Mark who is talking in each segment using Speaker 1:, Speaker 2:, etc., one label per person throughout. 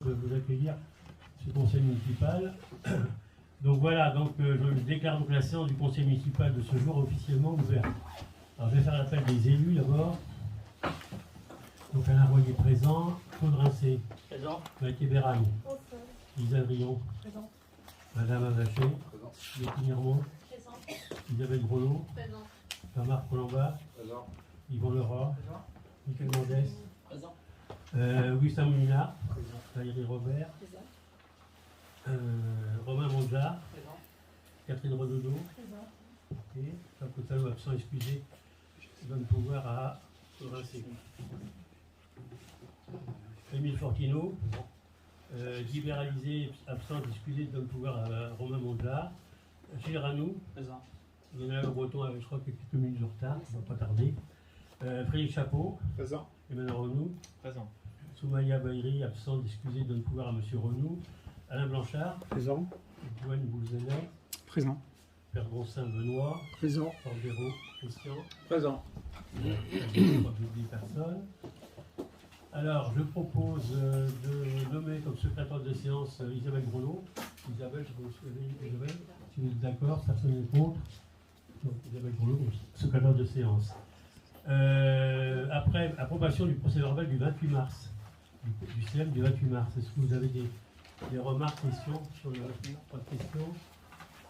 Speaker 1: De vous accueillir ce conseil municipal. Donc voilà, je déclare donc la séance du conseil municipal de ce jour officiellement ouverte. Alors je vais faire l'appel des élus d'abord. Donc Alain Royer présent, Claude Rincé,
Speaker 2: Présent.
Speaker 1: Maïté Béragne, Isabelle Rion,
Speaker 3: Présent.
Speaker 1: Madame Avaché, Betty Mirmont,
Speaker 3: Présent.
Speaker 1: Isabelle Grelot,
Speaker 3: Présent.
Speaker 1: Jean-Marc Colomba,
Speaker 2: Présent.
Speaker 1: Yvon Leroy,
Speaker 2: Présent.
Speaker 1: Michael Mendès,
Speaker 2: Présent.
Speaker 1: Gustave Molinard,
Speaker 2: Présent.
Speaker 1: Valérie Robert,
Speaker 3: Présent.
Speaker 1: Romain Monjard,
Speaker 2: Présent.
Speaker 1: Catherine Renaudot,
Speaker 3: Présent.
Speaker 1: et Jean Cotalot absent excusé, je donne pouvoir à Claude Rincé. Émile Fortino, libéralisé, absent, excusé, donne pouvoir à Romain Monjard. Gilles Ranou,
Speaker 2: Présent.
Speaker 1: Emmanuel Breton avec je crois quelques minutes de retard, ça ne va pas tarder. Frédéric Chapeau,
Speaker 2: Présent.
Speaker 1: Emmanuel Renou,
Speaker 2: Présent.
Speaker 1: Soumaya Bayri, absent, excusé, donne pouvoir à M. Renou. Alain Blanchard,
Speaker 2: Présent.
Speaker 1: Joanne Boulzenet,
Speaker 2: Présent.
Speaker 1: Perdronsin Benoît,
Speaker 2: Présent.
Speaker 1: Fordero, Christian.
Speaker 2: Présent.
Speaker 1: Je crois que j'oublie personne. Alors, je propose de nommer comme secrétaire de séance Isabelle Grelot. Isabelle, je vous souhaite, Isabelle, si vous êtes d'accord, personne n'est contre. Donc, Isabelle Grelot, secrétaire de séance. Après, approbation du procès verbal du 28 mars, du CM du 28 mars. Est-ce que vous avez des remarques, questions sur le pas de questions?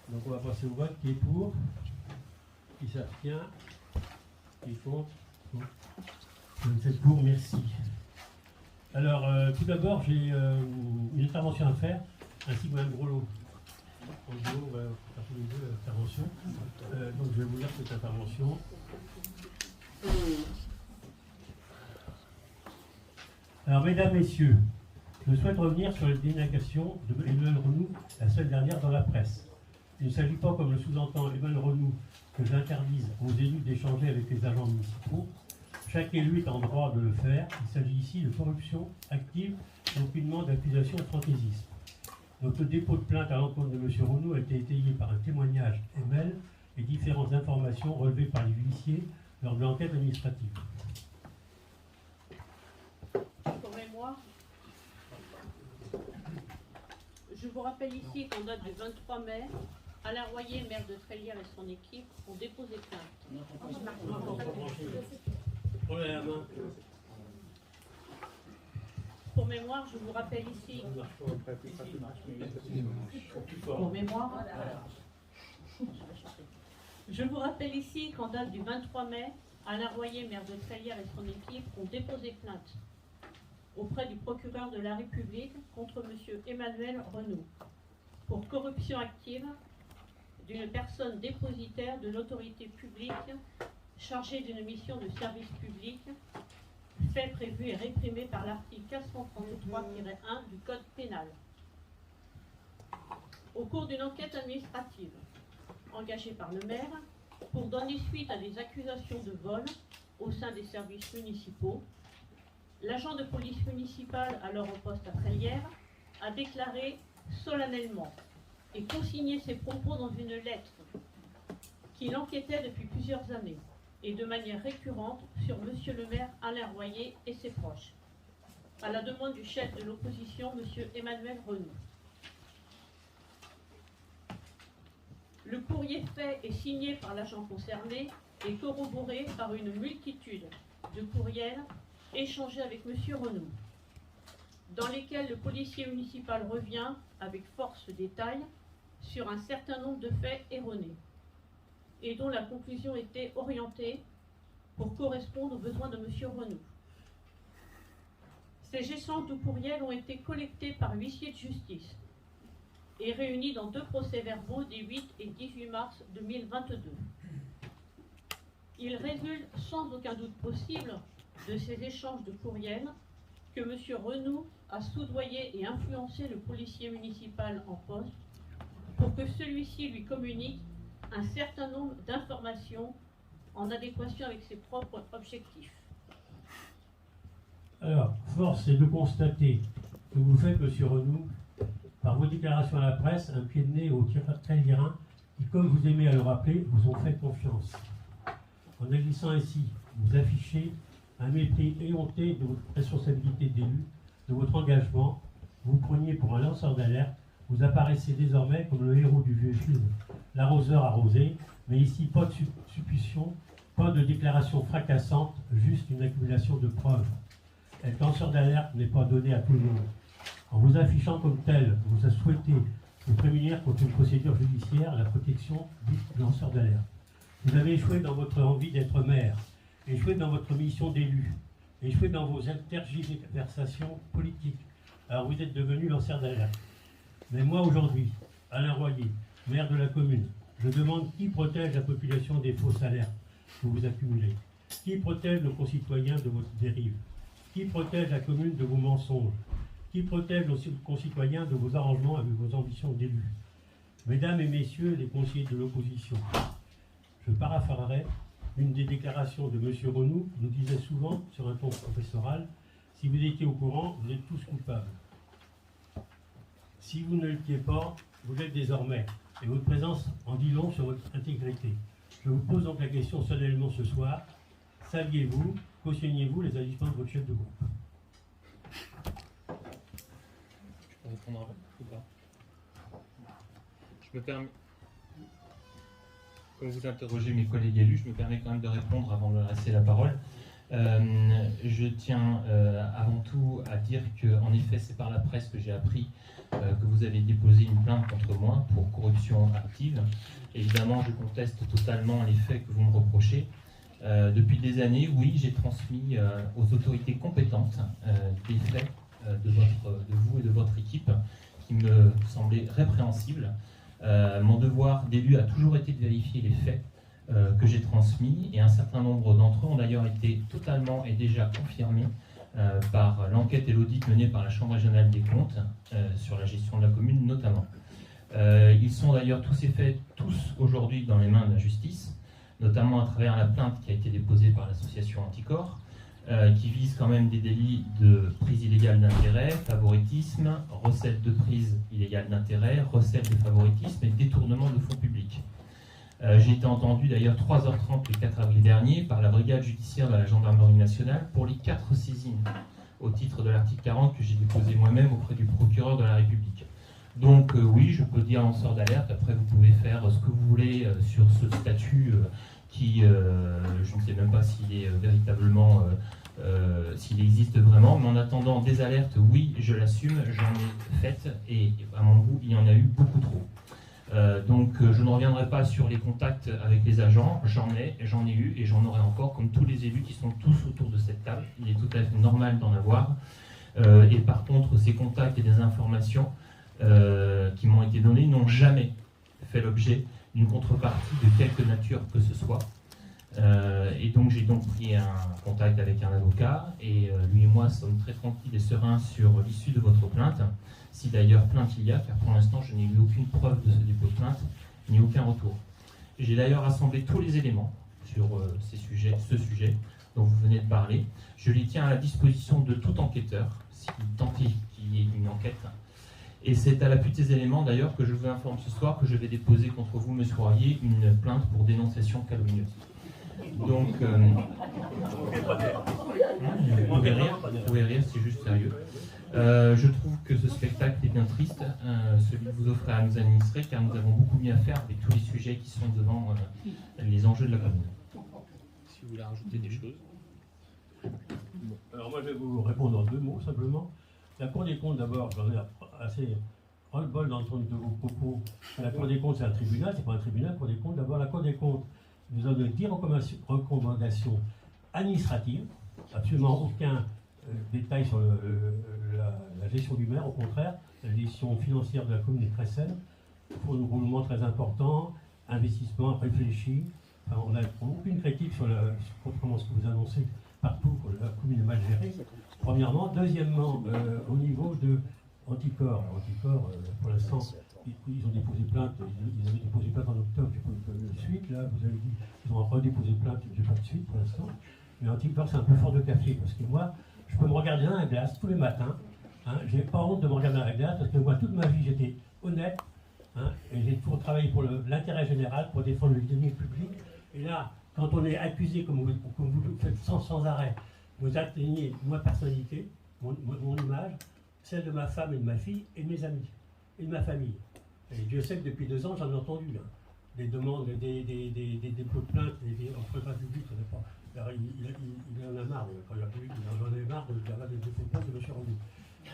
Speaker 1: Donc, on va passer au vote. Qui est pour? Qui s'abstient? Qui est contre? 27 pour, merci. Alors, tout d'abord, j'ai une intervention à faire, ainsi que Mme Grelot. En gros, on va faire tous les deux l'intervention. Donc, je vais vous lire cette intervention. Alors, mesdames, messieurs, je souhaite revenir sur les dénégations de Emmanuel Renou la semaine dernière dans la presse. Il ne s'agit pas, comme le sous-entend Emmanuel Renou, que j'interdise aux élus d'échanger avec les agents municipaux. Chaque élu est en droit de le faire. Il s'agit ici de corruption active et aucunement d'accusation de fantaisisme. Notre dépôt de plainte à l'encontre de M. Renou a été étayé par un témoignage ML et différentes informations relevées par les huissiers lors de l'enquête administrative.
Speaker 3: Pour mémoire, je vous rappelle ici qu'en date du 23 mai, Alain Royer, maire de Trélières et son équipe ont déposé plainte.
Speaker 1: Prenez la main.
Speaker 3: Pour mémoire, je vous rappelle ici. Pour mémoire, je vous rappelle ici qu'en date du 23 mai, Alain Royer, maire de Trélières et son équipe ont déposé plainte auprès du procureur de la République contre M. Emmanuel Renou pour corruption active d'une personne dépositaire de l'autorité publique chargée d'une mission de service public, fait prévu et réprimé par l'article 433-1 du Code pénal. Au cours d'une enquête administrative engagée par le maire pour donner suite à des accusations de vol au sein des services municipaux, l'agent de police municipale, alors au poste à Trélières, a déclaré solennellement et consigné ses propos dans une lettre qu'il enquêtait depuis plusieurs années et de manière récurrente sur monsieur le maire Alain Royer et ses proches, à la demande du chef de l'opposition, monsieur Emmanuel Renou. Le courrier fait et signé par l'agent concerné est corroboré par une multitude de courriels échangés avec monsieur Renou, dans lesquels le policier municipal revient avec force détail sur un certain nombre de faits erronés et dont la conclusion était orientée pour correspondre aux besoins de M. Renou. Ces échanges de courriels ont été collectés par huissier de justice et réunis dans 2 procès-verbaux des 8 et 18 mars 2022. Il résulte sans aucun doute possible de ces échanges de courriels que M. Renou a soudoyé et influencé le policier municipal en poste pour que celui-ci lui communique un certain nombre d'informations en adéquation avec ses propres objectifs.
Speaker 1: Alors, force est de constater que vous faites, M. Renou, par vos déclarations à la presse, un pied de nez au Tréliérains qui, comme vous aimez à le rappeler, vous ont fait confiance. En agissant ainsi, vous affichez un mépris éhonté de votre responsabilité d'élu, de votre engagement vous preniez pour un lanceur d'alerte, vous apparaissez désormais comme le héros du vieux film, l'arroseur arrosé, mais ici pas de supputation, pas de déclaration fracassante, juste une accumulation de preuves. Être lanceur d'alerte n'est pas donné à tout le monde. En vous affichant comme tel, vous avez souhaité vous prémunir contre une procédure judiciaire, la protection du lanceur d'alerte. Vous avez échoué dans votre envie d'être maire, échoué dans votre mission d'élu, échoué dans vos intergiversations politiques. Alors vous êtes devenu lanceur d'alerte. Mais moi aujourd'hui, Alain Royer, maire de la commune, je demande qui protège la population des fausses alertes que vous accumulez? Qui protège nos concitoyens de votre dérive? Qui protège la commune de vos mensonges? Qui protège nos concitoyens de vos arrangements avec vos ambitions d'élus? Mesdames et messieurs les conseillers de l'opposition, je paraphraserai une des déclarations de M. Renoux, nous disait souvent, sur un ton professoral, si vous étiez au courant, vous êtes tous coupables. Si vous ne l'étiez pas, vous l'êtes désormais, et votre présence en dit long sur votre intégrité. Je vous pose donc la question solennellement ce soir, saviez-vous, cautionniez-vous les agissements de votre chef de groupe?
Speaker 2: Je peux répondre avant ou pas? Je me permets, comme vous interrogez mes collègues élus, je me permets quand même de répondre avant de leur laisser la parole. Je tiens avant tout à dire qu'en effet, c'est par la presse que j'ai appris que vous avez déposé une plainte contre moi pour corruption active. Évidemment, je conteste totalement les faits que vous me reprochez. Depuis des années, oui, j'ai transmis aux autorités compétentes des faits de vous et de votre équipe qui me semblaient répréhensibles. Mon devoir d'élu a toujours été de vérifier les faits que j'ai transmis, et un certain nombre d'entre eux ont d'ailleurs été totalement et déjà confirmés par l'enquête et l'audit mené par la Chambre régionale des comptes sur la gestion de la commune notamment. Ils sont d'ailleurs tous ces faits, tous aujourd'hui dans les mains de la justice, notamment à travers la plainte qui a été déposée par l'association Anticorps, qui vise quand même des délits de prise illégale d'intérêt, favoritisme, recette de prise illégale d'intérêt, recette de favoritisme et détournement de fonds publics. J'ai été entendu d'ailleurs 3h30 le 4 avril dernier par la brigade judiciaire de la gendarmerie nationale pour les 4 saisines au titre de l'article 40 que j'ai déposé moi-même auprès du procureur de la République. Donc oui, je peux dire lanceur d'alerte. Après, vous pouvez faire ce que vous voulez sur ce statut qui, je ne sais même pas s'il est véritablement, s'il existe vraiment. Mais en attendant, des alertes, oui, je l'assume, j'en ai faites et à mon goût, il y en a eu beaucoup trop. Donc je ne reviendrai pas sur les contacts avec les agents, j'en ai eu et j'en aurai encore, comme tous les élus qui sont tous autour de cette table. Il est tout à fait normal d'en avoir. Et par contre, ces contacts et des informations qui m'ont été données n'ont jamais fait l'objet d'une contrepartie de quelque nature que ce soit. Et donc j'ai donc pris un contact avec un avocat et lui et moi sommes très tranquilles et sereins sur l'issue de votre plainte. Si d'ailleurs plainte il y a, car pour l'instant je n'ai eu aucune preuve de ce dépôt de plainte, ni aucun retour. J'ai d'ailleurs rassemblé tous les éléments sur ce sujet dont vous venez de parler. Je les tiens à la disposition de tout enquêteur, s'il tant qu'il y ait une enquête. Et c'est à l'appui de ces éléments d'ailleurs que je vous informe ce soir que je vais déposer contre vous, monsieur Royer, une plainte pour dénonciation calomnieuse. Donc, vous pouvez rire, c'est juste sérieux. Je trouve que ce spectacle est bien triste, celui que vous offrez à nos administrés, car nous avons beaucoup mieux à faire avec tous les sujets qui sont devant les enjeux de la commune. Si vous voulez rajouter des choses.
Speaker 1: Bon. Alors moi je vais vous répondre en 2 mots simplement. La Cour des comptes d'abord, j'en ai assez ras-le-bol d'entendre de vos propos. La Cour des comptes c'est un tribunal, c'est pas un tribunal. La Cour des comptes d'abord, la Cour des comptes nous a donné 10 recommandations administratives, absolument aucun détail sur la gestion du maire, au contraire, la gestion financière de la commune est très saine, pour un roulement très important, investissement réfléchi. Enfin, on n'a aucune critique sur comment ce que vous annoncez partout, que la commune est mal gérée. Premièrement. Deuxièmement, au niveau de Anticorps. Anticorps, pour l'instant, ils ont déposé plainte, ils avaient déposé plainte en octobre, j'ai pas eu de suite. Là, vous avez dit qu'ils ont redéposé plainte, j'ai pas de suite pour l'instant. Mais Anticorps, c'est un peu fort de café, parce que moi, je peux me regarder dans la glace tous les matins. Hein, j'ai pas honte de me regarder dans la glace, parce que moi, toute ma vie, j'étais honnête. Hein, et j'ai toujours travaillé pour l'intérêt général, pour défendre le denier public. Et là, quand on est accusé, comme vous le faites sans arrêt, vous atteignez ma personnalité, mon image, celle de ma femme et de ma fille et de mes amis et de ma famille. Et Dieu sait que depuis 2 ans, j'en ai entendu. Hein. Des demandes, des dépôts de plainte, on ne peut pas publier, ça n'est pas. Alors, il en a marre, quand il a publié, il en a marre d'avoir des dépôts de plainte de M. Renou.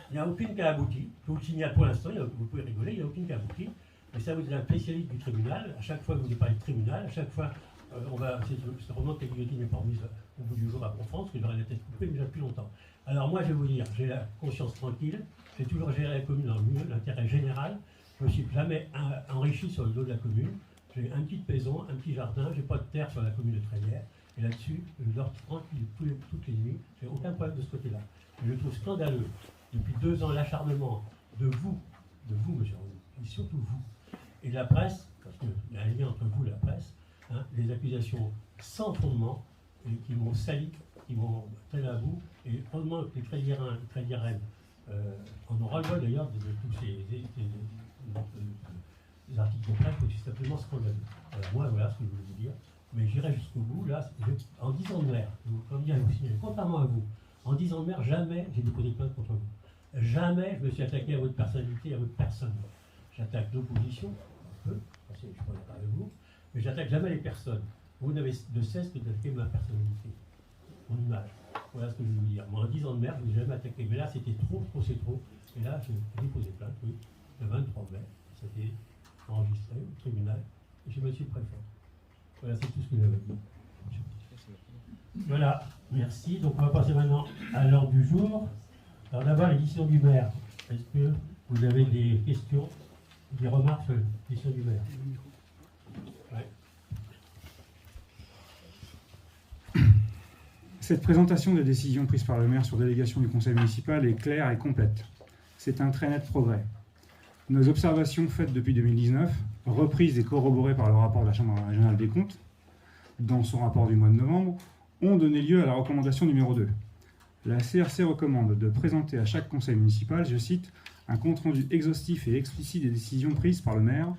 Speaker 1: Il n'y a aucune qui a abouti. Je vous le signale pour l'instant, vous pouvez rigoler, il n'y a aucune qui a abouti. Mais ça, vous êtes un spécialiste du tribunal. À chaque fois que vous parlez de tribunal, à chaque fois, c'est vraiment que la guillotine n'est pas remise au bout du jour en France, que j'aurais la tête coupée déjà depuis longtemps. Alors moi, je vais vous dire, j'ai la conscience tranquille, j'ai toujours géré la commune dans le mieux, l'intérêt général. Je ne me suis jamais enrichi sur le dos de la commune. J'ai un petit maison, un petit jardin, j'ai pas de terre sur la commune de Trélières. Et là-dessus, je dors tranquille toutes les nuits. J'ai aucun problème de ce côté-là. Et je trouve scandaleux, depuis 2 ans, l'acharnement de vous, monsieur Renou, et surtout vous, et de la presse, parce qu'il y a un lien entre vous et la presse, hein, les accusations sans fondement, et qui m'ont sali, qui m'ont traîné à bout, et heureusement que les Tréliéraines en ont ras-le-bol d'ailleurs de tous ces articles de presse, c'est simplement scandaleux. Alors moi, voilà ce que je voulais vous dire. Mais j'irai jusqu'au bout, là, en 10 ans de maire, comme dire, contrairement à vous, en 10 ans de maire, jamais j'ai déposé plainte contre vous. Jamais je me suis attaqué à votre personnalité, à votre personne. J'attaque l'opposition, un peu, parce que je ne suis pas d'accord avec vous, mais j'attaque jamais les personnes. Vous n'avez de cesse que d'attaquer ma personnalité, mon image. Voilà ce que je veux vous dire. Moi, en 10 ans de maire, je ne vous ai jamais attaqué. Mais là, c'était trop, c'est trop. Et là, j'ai déposé plainte, oui, le 23 mai. C'était enregistré au tribunal. Et je me suis préfet. Voilà, c'est tout ce que j'avais dit. Voilà, merci. Donc, on va passer maintenant à l'ordre du jour. Alors, d'abord, l'édition du maire. Est-ce que vous avez des questions, des remarques sur l'édition du maire? Ouais.
Speaker 4: Cette présentation des décisions prises par le maire sur délégation du conseil municipal est claire et complète. C'est un très net progrès. Nos observations faites depuis 2019, reprises et corroborées par le rapport de la Chambre régionale des comptes, dans son rapport du mois de novembre, ont donné lieu à la recommandation numéro 2. La CRC recommande de présenter à chaque conseil municipal, je cite, un compte-rendu exhaustif et explicite des décisions prises par le maire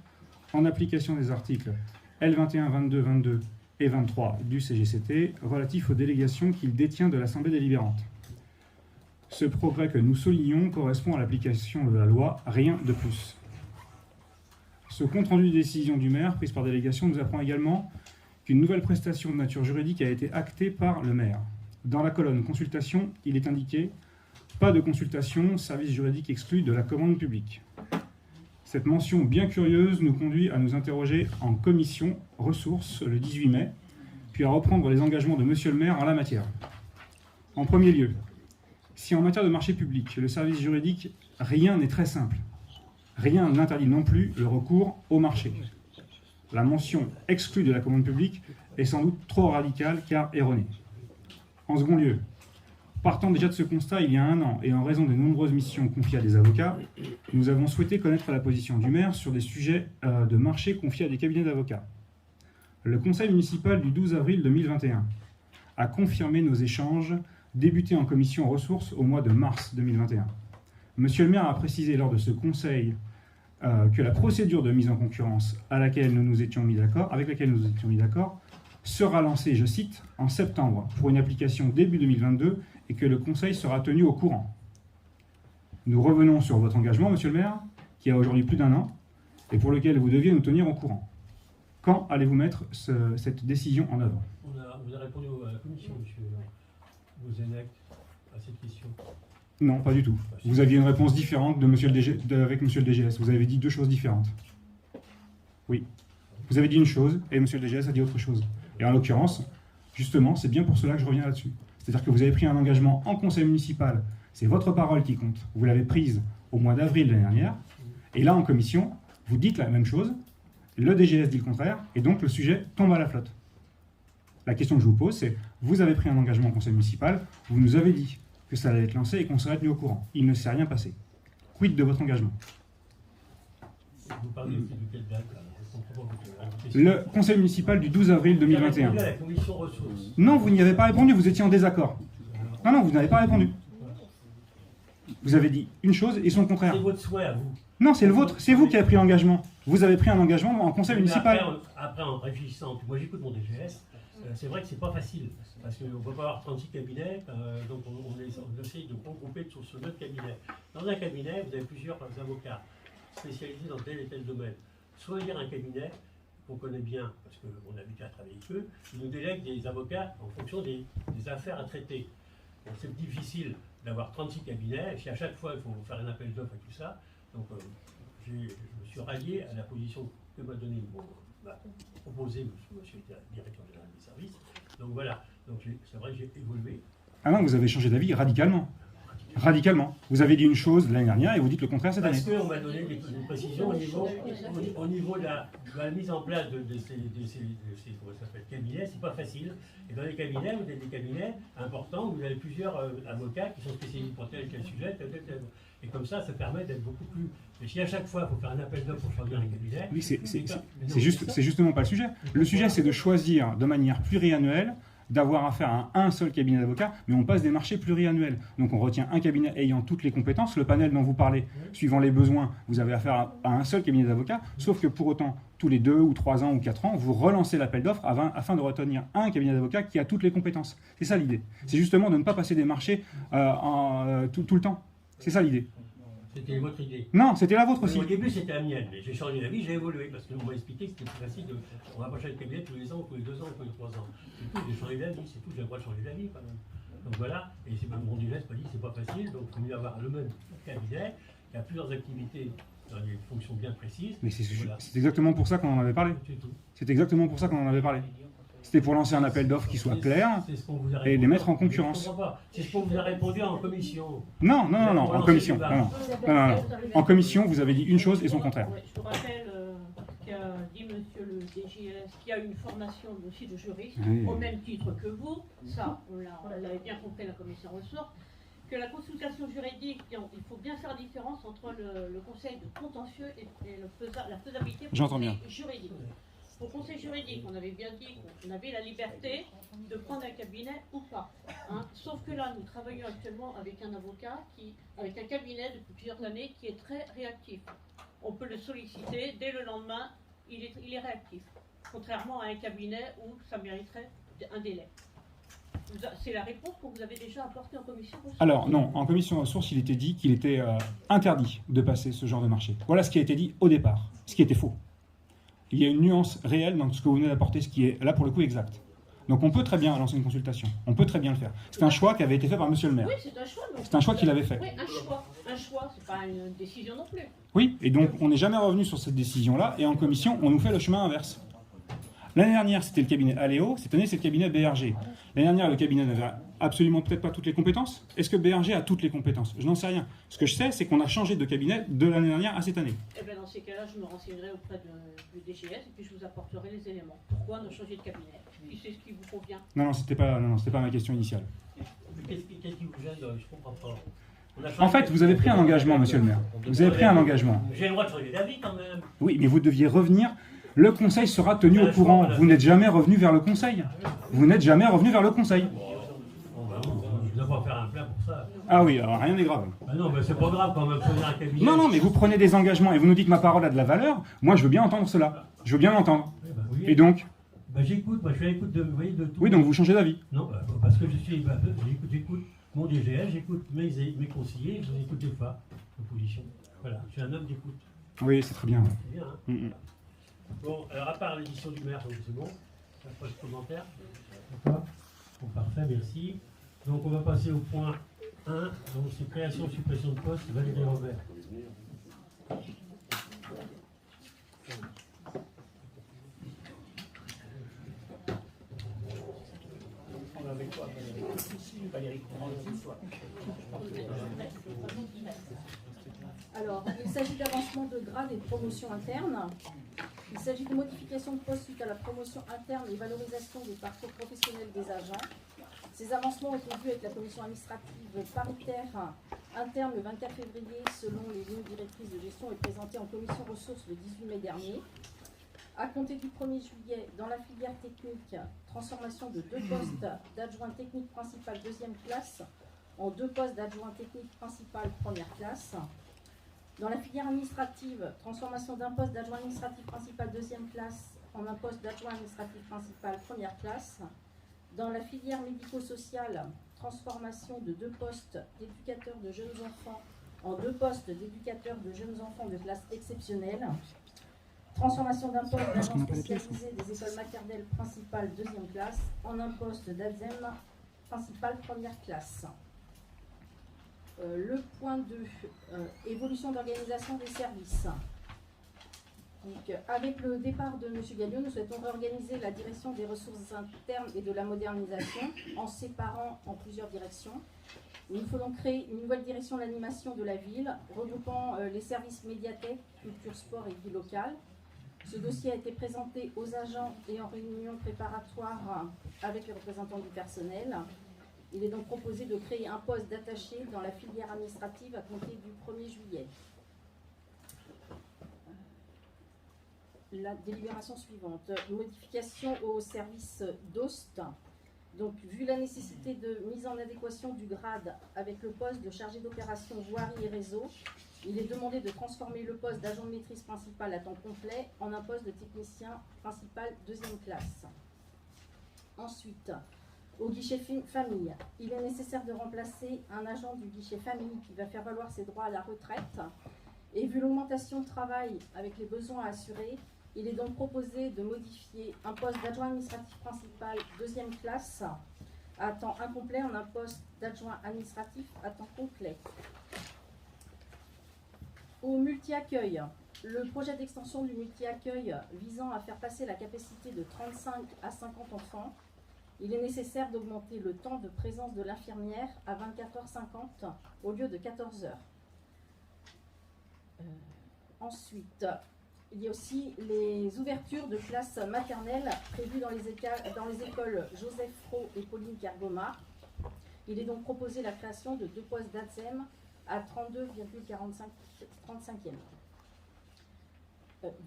Speaker 4: en application des articles L21, 22, 22 et 23 du CGCT relatifs aux délégations qu'il détient de l'Assemblée délibérante. Ce progrès que nous soulignons correspond à l'application de la loi, rien de plus. Ce compte-rendu de décision du maire, prise par délégation, nous apprend également qu'une nouvelle prestation de nature juridique a été actée par le maire. Dans la colonne consultation, il est indiqué « Pas de consultation, service juridique exclu de la commande publique ». Cette mention bien curieuse nous conduit à nous interroger en commission ressources le 18 mai, puis à reprendre les engagements de monsieur le maire en la matière. En premier lieu, si en matière de marché public, le service juridique, rien n'est très simple, rien n'interdit non plus le recours au marché. La mention exclue de la commande publique est sans doute trop radicale car erronée. En second lieu, partant déjà de ce constat, il y a 1 an, et en raison des nombreuses missions confiées à des avocats, nous avons souhaité connaître la position du maire sur des sujets de marché confiés à des cabinets d'avocats. Le conseil municipal du 12 avril 2021 a confirmé nos échanges débutés en commission ressources au mois de mars 2021. Monsieur le maire a précisé lors de ce conseil que la procédure de mise en concurrence avec laquelle nous nous étions mis d'accord, sera lancée, je cite, en septembre pour une application début 2022 et que le Conseil sera tenu au courant. Nous revenons sur votre engagement, monsieur le maire, qui a aujourd'hui plus d'1 an et pour lequel vous deviez nous tenir au courant. Quand allez-vous mettre cette décision en œuvre?
Speaker 1: Vous avez répondu à la commission, monsieur Bouzenec, à cette question.
Speaker 4: Non, pas du tout. Vous aviez une réponse différente avec monsieur le DGS. Vous avez dit 2 choses différentes. Oui. Vous avez dit une chose et monsieur le DGS a dit autre chose. Et en l'occurrence, justement, c'est bien pour cela que je reviens là-dessus. C'est-à-dire que vous avez pris un engagement en conseil municipal, c'est votre parole qui compte. Vous l'avez prise au mois d'avril de l'année dernière, et là en commission, vous dites la même chose, le DGS dit le contraire, et donc le sujet tombe à la flotte. La question que je vous pose, c'est, vous avez pris un engagement en conseil municipal, vous nous avez dit que ça allait être lancé et qu'on serait tenu au courant. Il ne s'est rien passé. Quid de votre engagement?
Speaker 1: Vous parlez de quelle date là?
Speaker 4: Le conseil municipal du 12 avril 2021.
Speaker 1: La commission ressources.
Speaker 4: Non, vous n'y avez pas répondu, vous étiez en désaccord. Non, vous n'avez pas répondu. Vous avez dit une chose et son contraire.
Speaker 1: C'est votre souhait à vous.
Speaker 4: Non, c'est le vôtre, c'est vous qui avez pris l'engagement. Vous avez pris un engagement en conseil municipal.
Speaker 1: Après, en réfléchissant, moi j'écoute mon DGS, c'est vrai que c'est pas facile, parce qu'on ne peut pas avoir 36 cabinets, donc on essaye de regrouper sur notre cabinet. Dans un cabinet, vous avez plusieurs avocats spécialisés dans tel et tel domaine. Choisir un cabinet qu'on connaît bien, parce qu'on a déjà travaillé avec eux, ils nous délèguent des avocats en fonction des affaires à traiter. Donc c'est difficile d'avoir 36 cabinets, et si à chaque fois il faut faire un appel d'offres et tout ça, donc je me suis rallié à la position que m'a donnée proposé monsieur le directeur général des services. Donc voilà, donc c'est vrai que j'ai évolué.
Speaker 4: Ah non, vous avez changé d'avis radicalement. Radicalement. Vous avez dit une chose l'année dernière et vous dites le contraire cette année.
Speaker 1: Parce qu'on m'a donné des précisions au niveau de la mise en place de ces comment ça s'appelle, cabinets, c'est pas facile. Et dans les cabinets, vous avez des cabinets importants où vous avez plusieurs avocats qui sont spécialisés pour tel sujet, tel. Et comme ça permet d'être beaucoup plus. Mais si à chaque fois il faut faire un appel d'offres pour choisir un cabinet.
Speaker 4: Oui, c'est justement pas le sujet. Le sujet, c'est de choisir de manière pluriannuelle, d'avoir affaire à un seul cabinet d'avocats, mais on passe des marchés pluriannuels. Donc on retient un cabinet ayant toutes les compétences. Le panel dont vous parlez, suivant les besoins, vous avez affaire à un seul cabinet d'avocats, sauf que pour autant, tous les 2 ou 3 ans ou 4 ans, vous relancez l'appel d'offres afin de retenir un cabinet d'avocats qui a toutes les compétences. C'est ça l'idée. C'est justement de ne pas passer des marchés tout le temps. C'est ça l'idée.
Speaker 1: C'était votre idée.
Speaker 4: Non, c'était la vôtre aussi.
Speaker 1: Au début, c'était la mienne, mais j'ai changé d'avis, j'ai évolué, parce qu'on m'a expliqué que c'était plus facile on va pas changer de cabinet tous les ans, tous les 2 ans, tous les 3 ans. C'est tout, j'ai changé d'avis, c'est tout, j'ai le droit de changer d'avis quand même. Donc voilà, et c'est même mon direct, pas dit que c'est pas facile, donc il faut mieux avoir le même cabinet, qui a plusieurs activités dans des fonctions bien précises.
Speaker 4: Mais c'est exactement pour ça qu'on en avait parlé. C'est exactement pour ça qu'on en avait parlé. C'était pour lancer un appel d'offres qui soit clair et les mettre en concurrence.
Speaker 1: C'est ce qu'on vous a répondu en commission.
Speaker 4: Non, en commission. Non. En commission, vous avez dit une chose et son contraire.
Speaker 3: Je vous rappelle ce qu'a dit monsieur le DGS, qui a une formation aussi de juriste, au même titre que vous, ça, on l'avait bien compris, la commission ressort, que la consultation juridique, il faut bien faire la différence entre le conseil de contentieux et la faisabilité juridique. Au conseil juridique, on avait bien dit qu'on avait la liberté de prendre un cabinet ou pas. Sauf que là, nous travaillons actuellement avec un avocat, avec un cabinet depuis plusieurs années qui est très réactif. On peut le solliciter, dès le lendemain, il est réactif. Contrairement à un cabinet où ça mériterait un délai. C'est la réponse que vous avez déjà apportée en commission ressources.
Speaker 4: Alors non, en commission ressources, il était dit qu'il était interdit de passer ce genre de marché. Voilà ce qui a été dit au départ, ce qui était faux. Il y a une nuance réelle dans ce que vous venez d'apporter, ce qui est là pour le coup exact. Donc on peut très bien lancer une consultation, on peut très bien le faire. C'est un choix qui avait été fait par monsieur le maire.
Speaker 3: Oui, c'est un choix.
Speaker 4: C'est un choix qu'il avait fait.
Speaker 3: Oui, un choix, c'est pas une décision non plus.
Speaker 4: Oui, et donc on n'est jamais revenu sur cette décision-là, et en commission, on nous fait le chemin inverse. L'année dernière, c'était le cabinet Aléo, cette année, c'est le cabinet BRG. L'année dernière, le cabinet n'avait absolument peut-être pas toutes les compétences. Est-ce que BRG a toutes les compétences? Je n'en sais rien. Ce que je sais, c'est qu'on a changé de cabinet de l'année dernière à cette année.
Speaker 3: Eh bien, dans ces cas-là, je me renseignerai auprès du DGS et puis je vous apporterai les éléments. Pourquoi on a changé de cabinet? Puis c'est ce qui vous convient.
Speaker 4: Non, c'était pas ma question initiale.
Speaker 1: Qu'est-ce qui vous gêne? Je comprends pas.
Speaker 4: En fait, vous avez pris un engagement, monsieur le maire. Vous avez pris un engagement.
Speaker 1: J'ai le droit de changer d'avis quand même.
Speaker 4: Oui, mais vous deviez revenir. Le conseil sera tenu au courant. Vous n'êtes jamais revenu vers le conseil. Vous n'êtes jamais revenu vers le conseil.
Speaker 1: Je ne dois pas faire un plat pour ça.
Speaker 4: Ah oui, alors rien n'est grave.
Speaker 1: Ah non, mais c'est pas grave quand même. Un cabinet.
Speaker 4: Non, mais vous prenez des engagements et vous nous dites ma parole a de la valeur. Moi, je veux bien entendre cela. Je veux bien l'entendre. Et donc
Speaker 1: j'écoute, moi je suis à l'écoute de tout.
Speaker 4: Oui, donc vous changez d'avis.
Speaker 1: Non, parce que j'écoute mon DGS, j'écoute mes conseillers, je les écoute des fois, l'opposition. Voilà, je suis un homme d'écoute.
Speaker 4: Oui, c'est très bien.
Speaker 1: C'est bien, hein. Bon, alors à part l'édition du maire, donc c'est bon. Pas de commentaires. D'accord. Bon, parfait, merci. Donc on va passer au point 1, donc c'est création, suppression de poste, Valérie Robert.
Speaker 5: Alors, il s'agit d'avancement de grade et de promotion interne. Il s'agit de modification de poste suite à la promotion interne et valorisation des parcours professionnels des agents. Ces avancements ont été vus avec la commission administrative paritaire interne le 24 février selon les lignes directrices de gestion et présenté en commission ressources le 18 mai dernier. À compter du 1er juillet, dans la filière technique, transformation de 2 postes d'adjoint technique principal 2e classe en 2 postes d'adjoint technique principal 1re classe. Dans la filière administrative, transformation d'un poste d'adjoint administratif principal 2e classe en un poste d'adjoint administratif principal première classe. Dans la filière médico-sociale, transformation de 2 postes d'éducateurs de jeunes enfants en 2 postes d'éducateurs de jeunes enfants de classe exceptionnelle. Transformation d'un poste d'agent spécialisé des écoles maternelles principales deuxième classe en un poste d'ADSEM principal première classe. Le point 2, évolution d'organisation des services. Donc, avec le départ de M. Galliot, nous souhaitons réorganiser la direction des ressources internes et de la modernisation en séparant en plusieurs directions. Il nous faut donc créer une nouvelle direction de l'animation de la ville, regroupant les services médiathèque, culture, sport et vie locale. Ce dossier a été présenté aux agents et en réunion préparatoire avec les représentants du personnel. Il est donc proposé de créer un poste d'attaché dans la filière administrative à compter du 1er juillet. La délibération suivante. Modification au service d'OST. Donc, vu la nécessité de mise en adéquation du grade avec le poste de chargé d'opération voirie et réseau, il est demandé de transformer le poste d'agent de maîtrise principal à temps complet en un poste de technicien principal deuxième classe. Ensuite, au guichet famille, il est nécessaire de remplacer un agent du guichet famille qui va faire valoir ses droits à la retraite. Et vu l'augmentation de travail avec les besoins à assurer, il est donc proposé de modifier un poste d'adjoint administratif principal deuxième classe à temps incomplet en un poste d'adjoint administratif à temps complet. Au multi-accueil, le projet d'extension du multi-accueil visant à faire passer la capacité de 35 à 50 enfants, il est nécessaire d'augmenter le temps de présence de l'infirmière à 24h50 au lieu de 14h. Ensuite, il y a aussi les ouvertures de classes maternelles prévues dans les écoles Joseph Fro et Pauline Kergoma. Il est donc proposé la création de 2 postes d'ADSEM à 32,35e.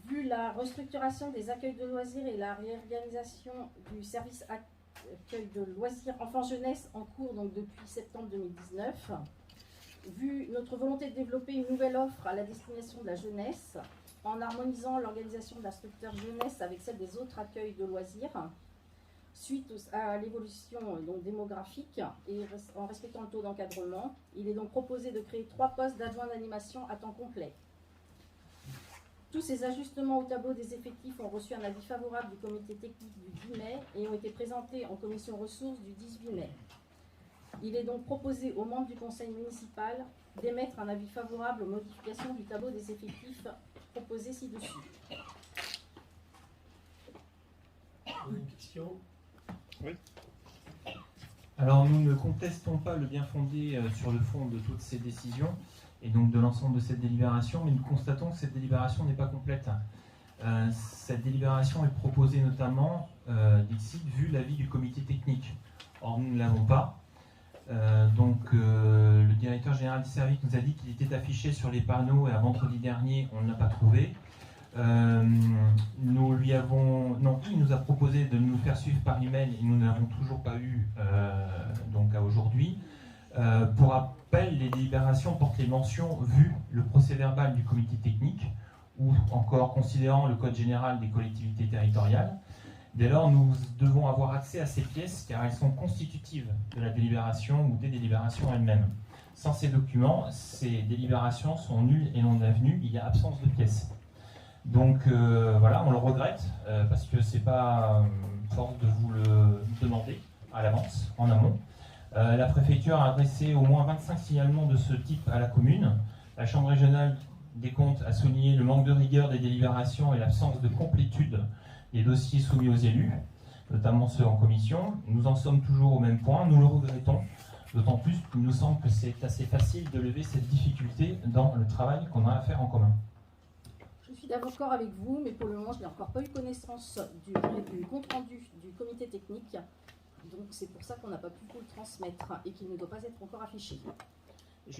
Speaker 5: Vu la restructuration des accueils de loisirs et la réorganisation du service accueil de loisirs enfants-jeunesse en cours donc depuis septembre 2019, vu notre volonté de développer une nouvelle offre à la destination de la jeunesse, en harmonisant l'organisation de la structure jeunesse avec celle des autres accueils de loisirs, suite à l'évolution démographique et en respectant le taux d'encadrement, il est donc proposé de créer 3 postes d'adjoint d'animation à temps complet. Tous ces ajustements au tableau des effectifs ont reçu un avis favorable du comité technique du 10 mai et ont été présentés en commission ressources du 18 mai. Il est donc proposé aux membres du conseil municipal d'émettre un avis favorable aux modifications du tableau des effectifs proposées ci-dessus.
Speaker 1: Une question ?
Speaker 4: Oui.
Speaker 2: Alors nous ne contestons pas le bien fondé sur le fond de toutes ces décisions et donc de l'ensemble de cette délibération, mais nous constatons que cette délibération n'est pas complète. Cette délibération est proposée notamment, d'ici, vu l'avis du comité technique. Or nous ne l'avons pas. Le directeur général du service nous a dit qu'il était affiché sur les panneaux et à vendredi dernier, on ne l'a pas trouvé. Il nous a proposé de nous faire suivre par email et nous ne l'avons toujours pas eu à aujourd'hui. Pour rappel, les délibérations portent les mentions vu le procès-verbal du comité technique ou encore considérant le code général des collectivités territoriales. Dès lors, nous devons avoir accès à ces pièces car elles sont constitutives de la délibération ou des délibérations elles-mêmes. Sans ces documents, ces délibérations sont nulles et non avenues, il y a absence de pièces. Donc voilà, on le regrette parce que c'est pas force de vous le demander à l'avance, en amont. La préfecture a adressé au moins 25 signalements de ce type à la commune. La Chambre régionale des comptes a souligné le manque de rigueur des délibérations et l'absence de complétude des dossiers soumis aux élus, notamment ceux en commission. Nous en sommes toujours au même point, nous le regrettons, d'autant plus qu'il nous semble que c'est assez facile de lever cette difficulté dans le travail qu'on a à faire en commun.
Speaker 5: Je suis d'accord avec vous, mais pour le moment, je n'ai encore pas eu connaissance du compte-rendu du comité technique. Donc c'est pour ça qu'on n'a pas pu vous le transmettre et qu'il ne doit pas être encore affiché.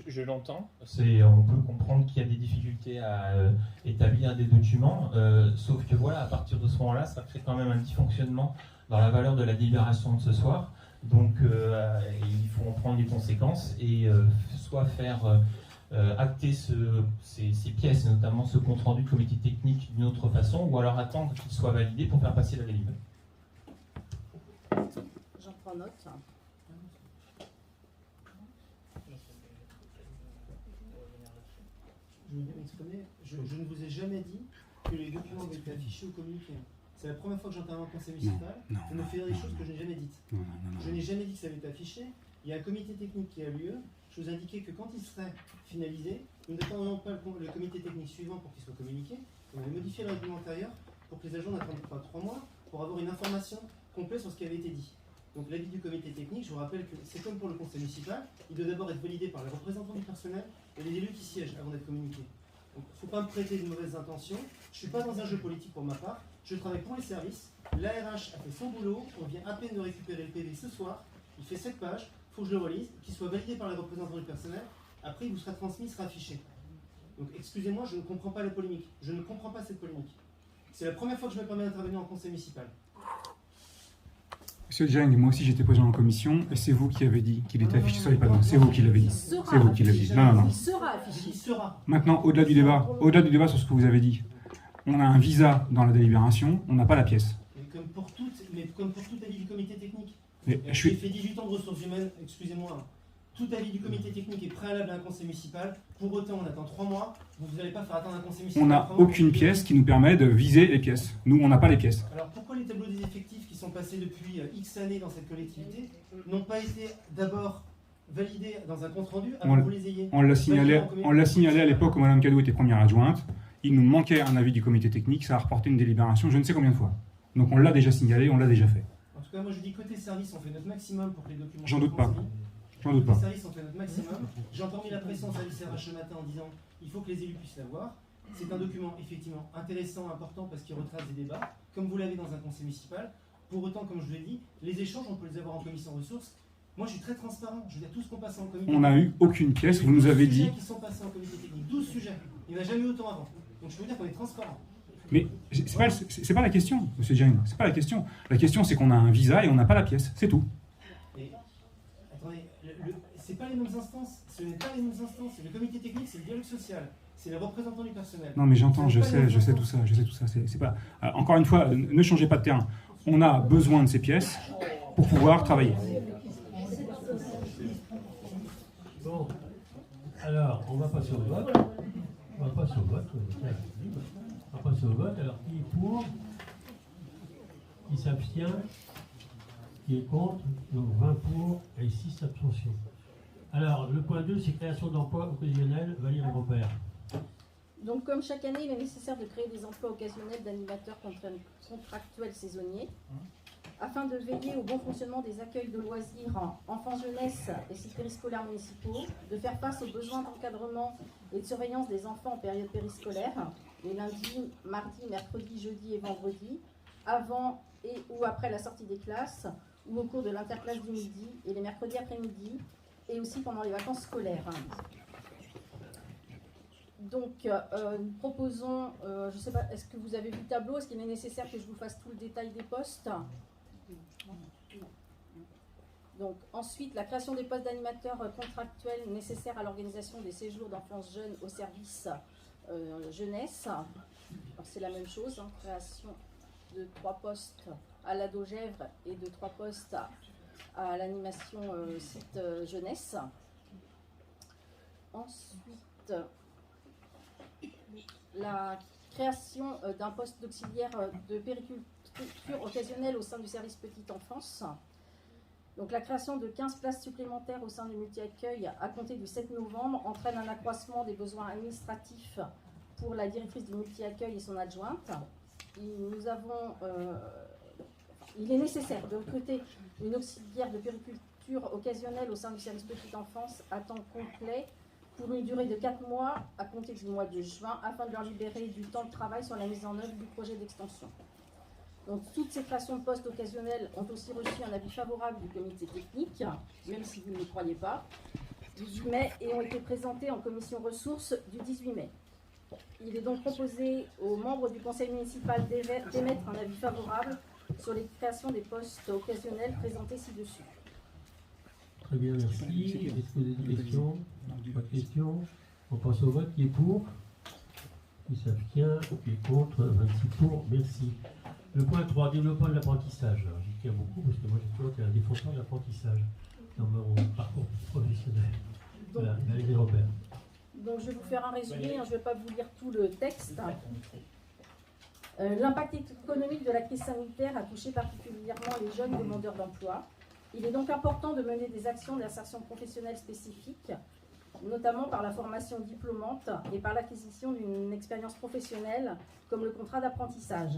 Speaker 2: Je l'entends. On peut comprendre qu'il y a des difficultés à établir des documents, sauf que voilà, à partir de ce moment-là, ça crée quand même un dysfonctionnement dans la valeur de la délibération de ce soir. Donc il faut en prendre les conséquences et soit faire acter ces pièces, et notamment ce compte-rendu de comité technique d'une autre façon, ou alors attendre qu'il soit validé pour faire passer la délibérée?
Speaker 5: J'en prends note.
Speaker 6: Je veux m'exprimer. Je ne vous ai jamais dit que les documents avaient été affichés ou communiqués. C'est la première fois que j'entends un conseil municipal. Vous me faites des choses que je n'ai jamais dites. Je n'ai jamais dit que ça avait été affiché. Il y a un comité technique qui a lieu. Je vous indiquais que quand il serait finalisé, nous n'attendons pas le comité technique suivant pour qu'il soit communiqué. On avait modifié le règlement intérieur pour que les agents n'attendent pas 3 mois pour avoir une information complète sur ce qui avait été dit. Donc l'avis du comité technique, je vous rappelle que c'est comme pour le conseil municipal, il doit d'abord être validé par les représentants du personnel et les élus qui siègent avant d'être communiqué. Donc il ne faut pas me prêter de mauvaises intentions. Je ne suis pas dans un jeu politique pour ma part. Je travaille pour les services. L'ARH a fait son boulot. On vient à peine de récupérer le PV ce soir. Il fait 7 pages. Il faut que je le relise, qu'il soit validé par les représentants du personnel. Après, il vous sera transmis, il sera affiché. Donc excusez-moi, je ne comprends pas la polémique. Je ne comprends pas cette polémique. C'est la première fois que je me permets d'intervenir en conseil municipal.
Speaker 4: Monsieur Jang, moi aussi j'étais présent en commission et c'est vous qui avez dit qu'il était affiché sur les panneaux. C'est vous qui l'avez dit. C'est vous qui l'avez dit. Non.
Speaker 5: Il sera affiché.
Speaker 6: Il sera.
Speaker 4: Maintenant, au-delà du débat sur ce que vous avez dit, on a un visa dans la délibération, on n'a pas la pièce.
Speaker 6: Mais comme pour tout avis du comité technique.
Speaker 4: Mais
Speaker 6: J'ai fait 18 ans de ressources humaines, excusez-moi. Tout avis du comité technique est préalable à un conseil municipal. Pour autant, on attend 3 mois. Vous n'allez pas faire attendre un conseil municipal.
Speaker 4: On n'a aucune pièce qui nous permet de viser les pièces. Nous, on n'a pas les pièces.
Speaker 6: Alors pourquoi les tableaux des effectifs qui sont passés depuis X années dans cette collectivité n'ont pas été d'abord validés dans un compte rendu avant que vous les ayez?
Speaker 4: On l'a signalé à l'époque où Mme Cadot était première adjointe. Il nous manquait un avis du comité technique. Ça a reporté une délibération je ne sais combien de fois. Donc on l'a déjà signalé, on l'a déjà fait.
Speaker 6: En tout cas, moi je dis côté service, on fait notre maximum pour que les documents
Speaker 4: J'en doute pas.
Speaker 6: transmis.
Speaker 4: J'en doute pas.
Speaker 6: Côté service, on fait notre maximum. J'ai encore mis la pression au service RH ce matin en disant il faut que les élus puissent l'avoir. C'est un document effectivement intéressant, important parce qu'il retrace des débats, comme vous l'avez dans un conseil municipal. Pour autant, comme je vous l'ai dit, les échanges, on peut les avoir en commission ressources. Moi, je suis très transparent. Je veux dire, tout ce qu'on passe en comité.
Speaker 4: On n'a eu aucune pièce, vous nous avez dit.
Speaker 6: 12 sujets qui sont passés en comité technique. 12 sujets. Il n'y en a jamais eu autant avant. Donc, je peux vous dire qu'on est transparent.
Speaker 4: Mais c'est pas la question, monsieur Jang. C'est pas la question. La question, c'est qu'on a un visa et on n'a pas la pièce. C'est tout.
Speaker 6: Et, attendez, c'est pas les mêmes instances. Ce n'est pas les mêmes instances. Le comité technique, c'est le dialogue social. C'est les représentants du personnel.
Speaker 4: Non, mais j'entends, je sais tout ça. C'est pas. Encore une fois, ne changez pas de terrain. On a besoin de ces pièces pour pouvoir travailler.
Speaker 1: Bon, alors, on va passer au vote. On va passer au vote. Alors, qui est pour? Qui s'abstient? Qui est contre? Donc 20 pour et 6 abstentions. Alors, le point 2, c'est création d'emplois occasionnels. Valérie Robert.
Speaker 5: Donc, comme chaque année, il est nécessaire de créer des emplois occasionnels d'animateurs contractuels saisonniers afin de veiller au bon fonctionnement des accueils de loisirs enfants-jeunesse et sites périscolaires municipaux, de faire face aux besoins d'encadrement et de surveillance des enfants en période périscolaire, les lundis, mardis, mercredis, jeudis et vendredis, avant et ou après la sortie des classes, ou au cours de l'interclasse du midi et les mercredis après-midi, et aussi pendant les vacances scolaires. Donc, nous proposons, je ne sais pas, est-ce que vous avez vu le tableau? Est-ce qu'il est nécessaire que je vous fasse tout le détail des postes? Non. Donc, ensuite, la création des postes d'animateurs contractuels nécessaires à l'organisation des séjours d'enfants jeunes au service jeunesse. C'est la même chose, création de 3 postes à l'ado Gèvres et de 3 postes à l'animation site jeunesse. Ensuite, la création d'un poste d'auxiliaire de périculture occasionnelle au sein du service petite enfance. Donc la création de 15 places supplémentaires au sein du multi-accueil à compter du 7 novembre entraîne un accroissement des besoins administratifs pour la directrice du multi-accueil et son adjointe. Il est nécessaire de recruter une auxiliaire de périculture occasionnelle au sein du service petite enfance à temps complet pour une durée de 4 mois à compter du mois de juin afin de leur libérer du temps de travail sur la mise en œuvre du projet d'extension. Donc toutes ces créations de postes occasionnels ont aussi reçu un avis favorable du comité technique, même si vous ne le croyez pas, du 18 mai et ont été présentées en commission ressources du 18 mai. Il est donc proposé aux membres du conseil municipal d'émettre un avis favorable sur les créations des postes occasionnels présentés ci-dessus.
Speaker 1: Très bien, merci. Est-ce que vous avez des questions? Pas de questions? On passe au vote. Qui est pour? Qui s'abstient? Qui est contre? 26 pour. Merci. Le point 3, développement de l'apprentissage. J'y tiens beaucoup parce que moi j'ai toujours été un défenseur de l'apprentissage dans mon parcours professionnel. Voilà, Valérie Robert.
Speaker 5: Donc je vais vous faire un résumé, je ne vais pas vous lire tout le texte. L'impact économique de la crise sanitaire a touché particulièrement les jeunes demandeurs d'emploi. Il est donc important de mener des actions d'insertion professionnelle spécifiques, notamment par la formation diplômante et par l'acquisition d'une expérience professionnelle comme le contrat d'apprentissage.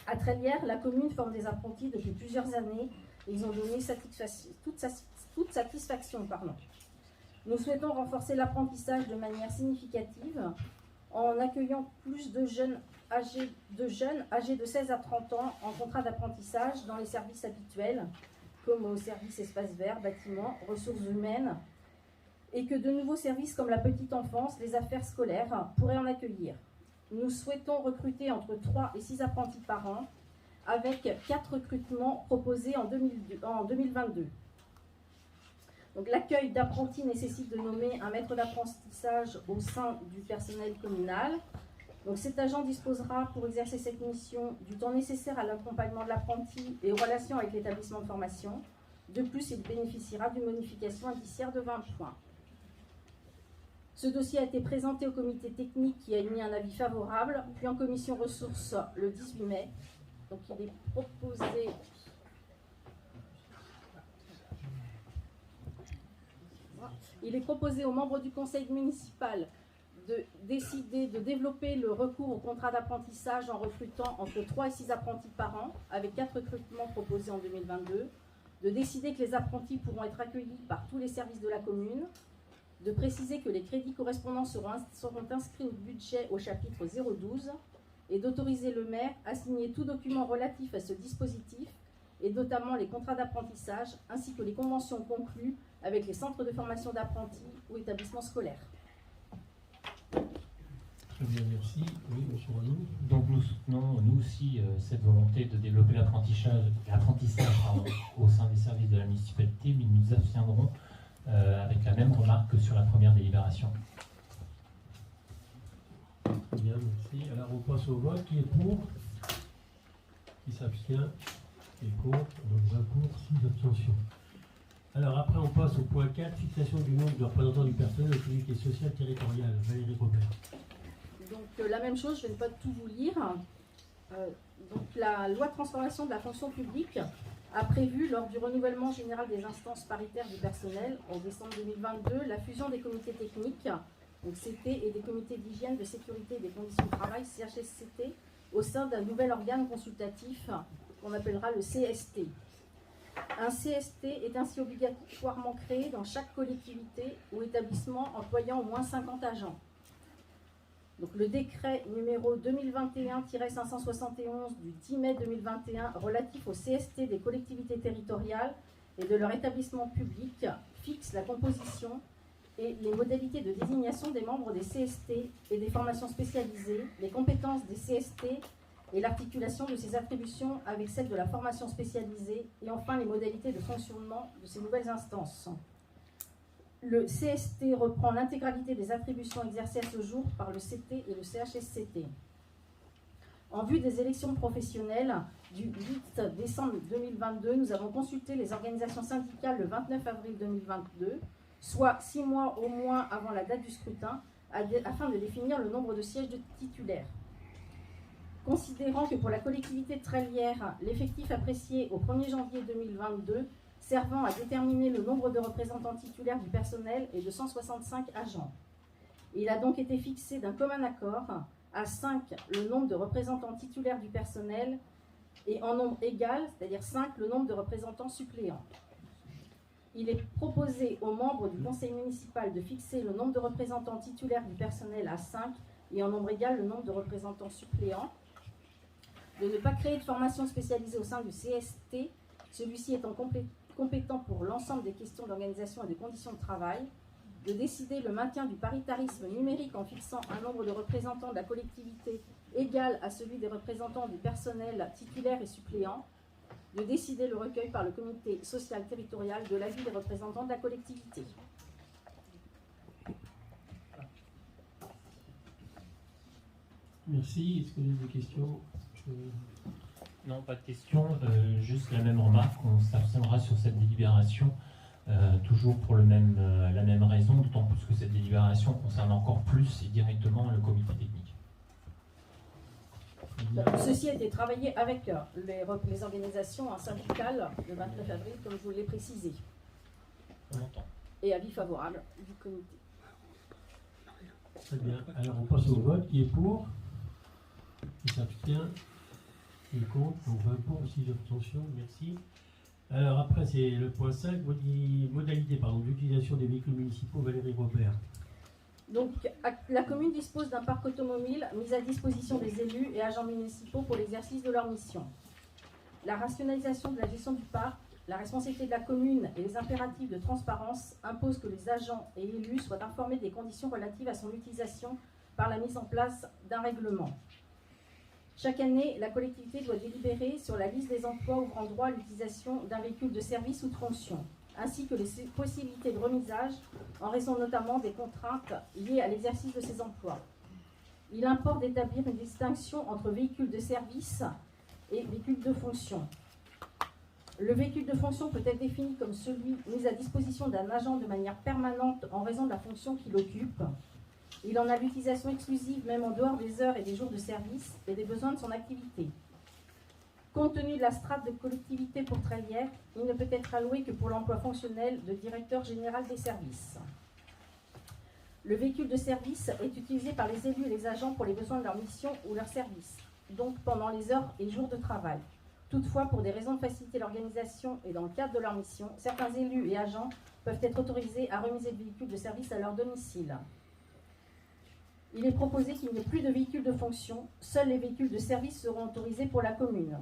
Speaker 5: À Trélières, la commune forme des apprentis depuis plusieurs années et ils ont donné toute satisfaction. Nous souhaitons renforcer l'apprentissage de manière significative en accueillant plus de jeunes âgés de 16 à 30 ans en contrat d'apprentissage dans les services habituels, comme au service espace vert, bâtiments, ressources humaines, et que de nouveaux services comme la petite enfance, les affaires scolaires pourraient en accueillir. Nous souhaitons recruter entre 3 et 6 apprentis par an, avec 4 recrutements proposés en 2022. Donc, l'accueil d'apprentis nécessite de nommer un maître d'apprentissage au sein du personnel communal. Donc, cet agent disposera pour exercer cette mission du temps nécessaire à l'accompagnement de l'apprenti et aux relations avec l'établissement de formation. De plus, il bénéficiera d'une bonification indiciaire de 20 points. Ce dossier a été présenté au comité technique qui a émis un avis favorable, puis en commission ressources le 18 mai. Donc, il est proposé aux membres du conseil municipal de décider de développer le recours au contrat d'apprentissage en recrutant entre 3 et 6 apprentis par an, avec 4 recrutements proposés en 2022, de décider que les apprentis pourront être accueillis par tous les services de la commune, de préciser que les crédits correspondants seront inscrits au budget au chapitre 012 et d'autoriser le maire à signer tout document relatif à ce dispositif et notamment les contrats d'apprentissage ainsi que les conventions conclues avec les centres de formation d'apprentis ou établissements scolaires.
Speaker 1: Très bien, merci. Oui, M. Renaud.
Speaker 2: Donc nous soutenons, nous aussi, cette volonté de développer l'apprentissage au sein des services de la municipalité, mais nous nous abstiendrons avec la même remarque que sur la première délibération.
Speaker 1: Bien, merci. Alors on passe au vote. Qui est pour? Qui s'abstient? Qui est contre? Donc 20 pour, 6 abstentions. Alors après on passe au point 4, fixation du nombre de représentants du personnel aux collectivités sociales territoriales. Valérie Robert.
Speaker 5: Donc la même chose, je ne vais pas tout vous lire. Donc la loi de transformation de la fonction publique a prévu, lors du renouvellement général des instances paritaires du personnel en décembre 2022, la fusion des comités techniques, donc CT, et des comités d'hygiène, de sécurité et des conditions de travail, CHSCT, au sein d'un nouvel organe consultatif qu'on appellera le CST. Un CST est ainsi obligatoirement créé dans chaque collectivité ou établissement employant au moins 50 agents. Donc, le décret numéro 2021-571 du 10 mai 2021 relatif au CST des collectivités territoriales et de leur établissement public fixe la composition et les modalités de désignation des membres des CST et des formations spécialisées, les compétences des CST et l'articulation de ces attributions avec celles de la formation spécialisée et enfin les modalités de fonctionnement de ces nouvelles instances. Le CST reprend l'intégralité des attributions exercées à ce jour par le CT et le CHSCT. En vue des élections professionnelles du 8 décembre 2022, nous avons consulté les organisations syndicales le 29 avril 2022, soit 6 mois au moins avant la date du scrutin, afin de définir le nombre de sièges de titulaires. Considérant que pour la collectivité de Trélières, l'effectif apprécié au 1er janvier 2022 servant à déterminer le nombre de représentants titulaires du personnel est de 165 agents. Il a donc été fixé d'un commun accord à 5 le nombre de représentants titulaires du personnel et en nombre égal, c'est-à-dire 5 le nombre de représentants suppléants. Il est proposé aux membres du conseil municipal de fixer le nombre de représentants titulaires du personnel à 5 et en nombre égal le nombre de représentants suppléants, de ne pas créer de formation spécialisée au sein du CST, celui-ci étant compétent pour l'ensemble des questions d'organisation et des conditions de travail, de décider le maintien du paritarisme numérique en fixant un nombre de représentants de la collectivité égal à celui des représentants du personnel titulaire et suppléant, de décider le recueil par le comité social territorial de l'avis des représentants de la collectivité.
Speaker 1: Merci. Est-ce que vous avez des questions?
Speaker 2: Non, pas de questions. Juste la même remarque. On s'abstiendra sur cette délibération, toujours pour la même raison, d'autant plus que cette délibération concerne encore plus et directement le comité technique.
Speaker 5: Ceci a été travaillé avec les organisations syndicales le 29 avril, comme je vous l'ai précisé.
Speaker 2: On entend.
Speaker 5: Et avis favorable du comité.
Speaker 1: Très bien. Alors on passe au vote. Qui est pour? Qui s'abstient? Qui est contre? Donc 20 pour, 6 abstentions. Merci. Alors après, c'est le point 5, modalité d'utilisation des véhicules municipaux. Valérie Robert.
Speaker 5: Donc, la commune dispose d'un parc automobile mis à disposition des élus et agents municipaux pour l'exercice de leur mission. La rationalisation de la gestion du parc, la responsabilité de la commune et les impératifs de transparence imposent que les agents et élus soient informés des conditions relatives à son utilisation par la mise en place d'un règlement. Chaque année, la collectivité doit délibérer sur la liste des emplois ouvrant droit à l'utilisation d'un véhicule de service ou de fonction, ainsi que les possibilités de remisage en raison notamment des contraintes liées à l'exercice de ces emplois. Il importe d'établir une distinction entre véhicule de service et véhicule de fonction. Le véhicule de fonction peut être défini comme celui mis à disposition d'un agent de manière permanente en raison de la fonction qu'il occupe. Il en a l'utilisation exclusive même en dehors des heures et des jours de service et des besoins de son activité. Compte tenu de la strate de collectivité pourtrailière, il ne peut être alloué que pour l'emploi fonctionnel de directeur général des services. Le véhicule de service est utilisé par les élus et les agents pour les besoins de leur mission ou leur service, donc pendant les heures et jours de travail. Toutefois, pour des raisons de faciliter l'organisation et dans le cadre de leur mission, certains élus et agents peuvent être autorisés à remiser le véhicule de service à leur domicile. Il est proposé qu'il n'y ait plus de véhicules de fonction, seuls les véhicules de service seront autorisés pour la commune.